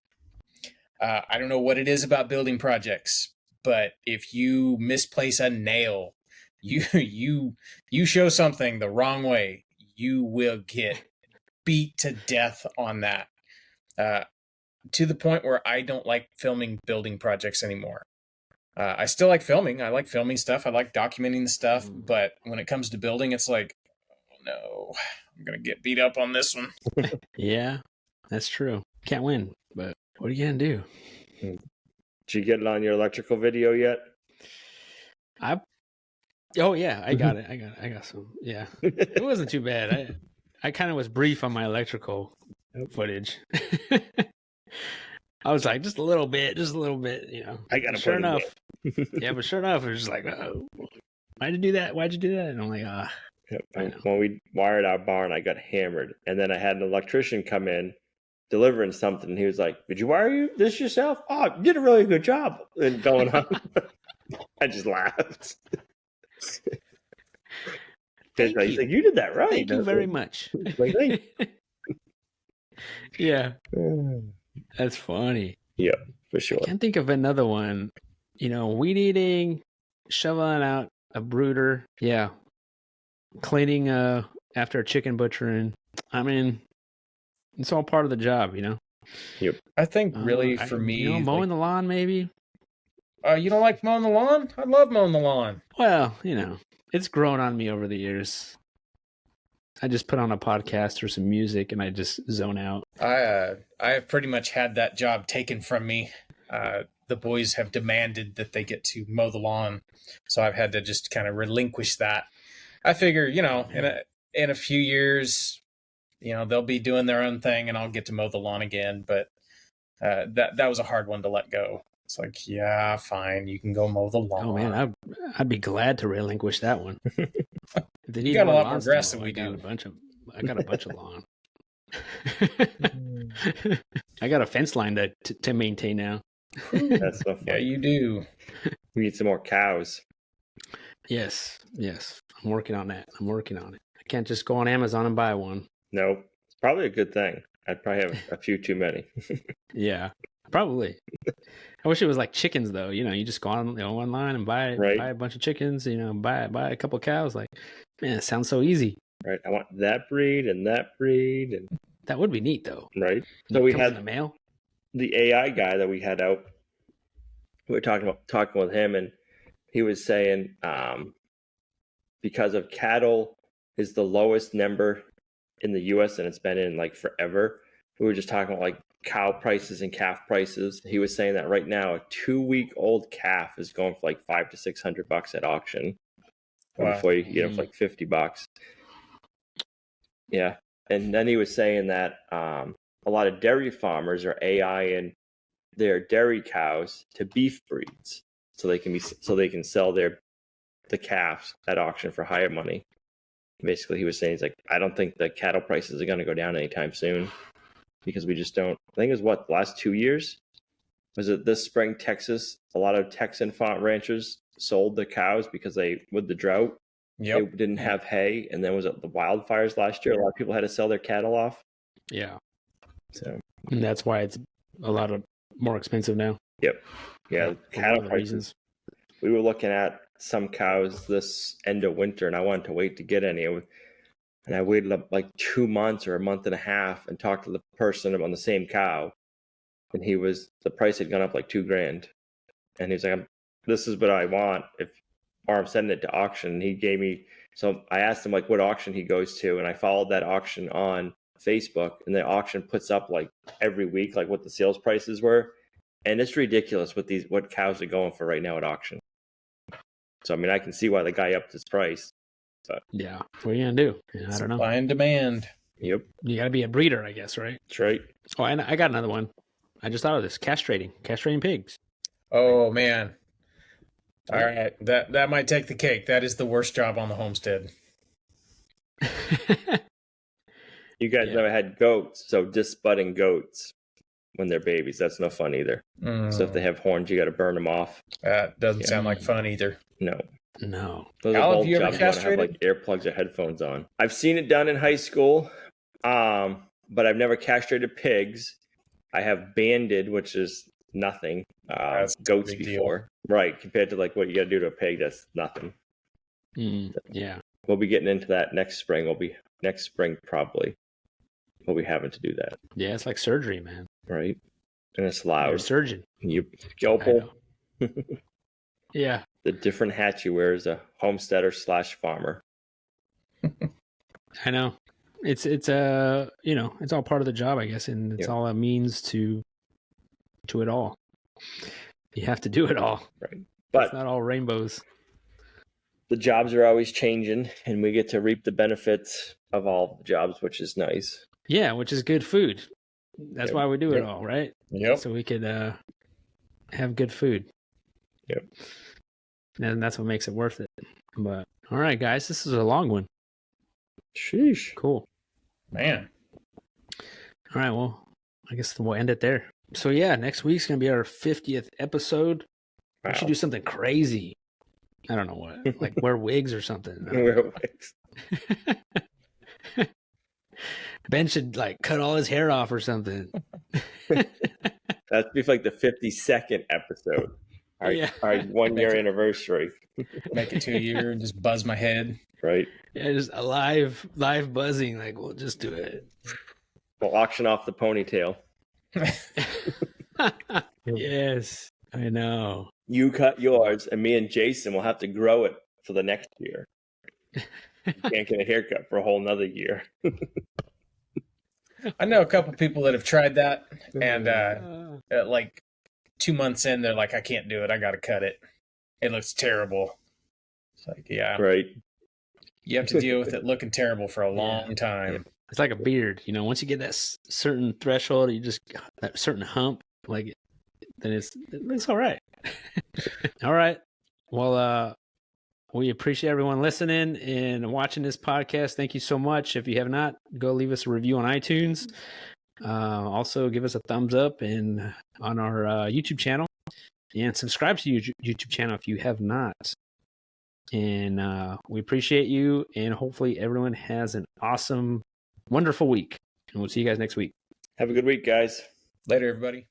I don't know what it is about building projects, but if you misplace a nail, you show something the wrong way, you will get beat to death on that. To the point where I don't like filming building projects anymore. I still like filming. I like filming stuff. I like documenting the stuff. But when it comes to building, it's like, oh no, I'm going to get beat up on this one. Yeah, that's true. Can't win, but what are you going to do? Did you get it on your electrical video yet? Oh yeah, I got it. I got some. Yeah, it wasn't too bad. I kind of was brief on my electrical footage. I was like, just a little bit. I got to sure enough. Yeah, but sure enough, it was just like, oh, why'd you do that? And I'm like, When we wired our barn, I got hammered, and then I had an electrician come in delivering something. And he was like, "Did you wire this yourself? Oh, you did a really good job." And going on, I just laughed. He's like, "You did that right. Thank you very much." Like, hey. Yeah. That's funny. Yeah, for sure. I can't think of another one. Weed eating, shoveling out a brooder. Yeah. Cleaning after a chicken butchering. I mean, it's all part of the job, Yep. I think really for me, mowing the lawn maybe. You don't like mowing the lawn? I love mowing the lawn. Well, it's grown on me over the years. I just put on a podcast or some music and I just zone out. I have pretty much had that job taken from me. The boys have demanded that they get to mow the lawn, so I've had to just kind of relinquish that. I figure, in a few years, they'll be doing their own thing and I'll get to mow the lawn again. But that was a hard one to let go. It's like, yeah, fine, you can go mow the lawn. Oh man, I'd be glad to relinquish that one. If they need you got a lot more more grass than we do. I got a bunch of lawn. I got a fence line to maintain now. That's so fun. Yeah, you do. We need some more cows. Yes. I'm working on that. I can't just go on Amazon and buy one. No, it's probably a good thing. I'd probably have a few too many. Yeah, probably. I wish it was like chickens, though. You just go on online and buy a bunch of chickens. Buy a couple of cows. Like, man, it sounds so easy. Right. I want that breed and that breed, and that would be neat, though. Right. So we had the mail. The AI guy that we had out. We were talking with him, and he was saying because of cattle is the lowest number in the U.S. and it's been in like forever. We were just talking about like cow prices and calf prices. He was saying that right now a 2-week-old calf is going for like $500 to $600 at auction. Wow. Before you get them for like $50. Yeah, and then he was saying that a lot of dairy farmers are AI-ing their dairy cows to beef breeds, so they can sell the calves at auction for higher money. Basically, he was saying, he's like, I don't think the cattle prices are going to go down anytime soon because we just don't. I think it was the last 2 years? Was it this spring, Texas? A lot of Texan farm ranchers sold the cows because with the drought, they didn't have hay, and then was it the wildfires last year? A lot of people had to sell their cattle off. Yeah. So and that's why it's a lot more expensive now. Yep. Yeah. Cattle prices. Reasons. We were looking at some cows this end of winter, and I wanted to wait to get any. And I waited up like 2 months or a month and a half and talked to the person on the same cow. And the price had gone up like $2,000. And he's like, this is what I want. Or I'm sending it to auction. And he gave me, so I asked him like what auction he goes to. And I followed that auction on Facebook, and the auction puts up like every week, like what the sales prices were. And it's ridiculous what cows are going for right now at auction. So, I mean, I can see why the guy upped his price. But yeah. What are you going to do? I don't know. Supply and demand. Yep. You got to be a breeder, I guess, right? That's right. Oh, and I got another one. I just thought of this. Castrating pigs. Oh, man. All right. That might take the cake. That is the worst job on the homestead. You guys never had goats, so just budding goats when they're babies, that's no fun either. So if they have horns, you got to burn them off. That doesn't sound like fun either. No. Those are both jobs you want to have like earplugs or headphones on. I've seen it done in high school, but I've never castrated pigs. I have banded, which is nothing. Goats before. Right, compared to like what you got to do to a pig, that's nothing. Yeah. We'll be getting into that next spring. Probably. We'll be having to do that. Yeah, it's like surgery, man. Right. And it's loud. You're a surgeon. You scalpel. Yeah. The different hats you wear as a homesteader / farmer. I know. It's it's all part of the job, I guess, and it's all a means to it all. You have to do it all. Right. But it's not all rainbows. The jobs are always changing, and we get to reap the benefits of all the jobs, which is nice. Yeah, which is good food. That's why we do it all, right? Yep. So we could have good food. Yep. And that's what makes it worth it. But all right, guys, this is a long one. Sheesh. Cool. Man. All right, well, I guess we'll end it there. So yeah, next week's gonna be our 50th episode. Wow. We should do something crazy. I don't know what, like wear wigs or something. Wear wigs. Ben should like cut all his hair off or something. That'd be like the 52nd episode. Our 1 year anniversary. Make it 2 years and just buzz my head. Right. Yeah, just a live buzzing. Like we'll just do it. We'll auction off the ponytail. Yes, I know. You cut yours, and me and Jason will have to grow it for the next year. You can't get a haircut for a whole nother year. I know a couple people that have tried that, and like 2 months in, they're like, I can't do it. I got to cut it. It looks terrible. It's like, yeah. Right. You have to deal with it looking terrible for a long time. It's like a beard. Once you get that certain threshold, you just that certain hump, like then it looks all right. All right. Well, we appreciate everyone listening and watching this podcast. Thank you so much. If you have not, go leave us a review on iTunes. Also, give us a thumbs up and on our YouTube channel, and subscribe to your YouTube channel if you have not. And we appreciate you, and hopefully everyone has an awesome, wonderful week. And we'll see you guys next week. Have a good week, guys. Later, everybody.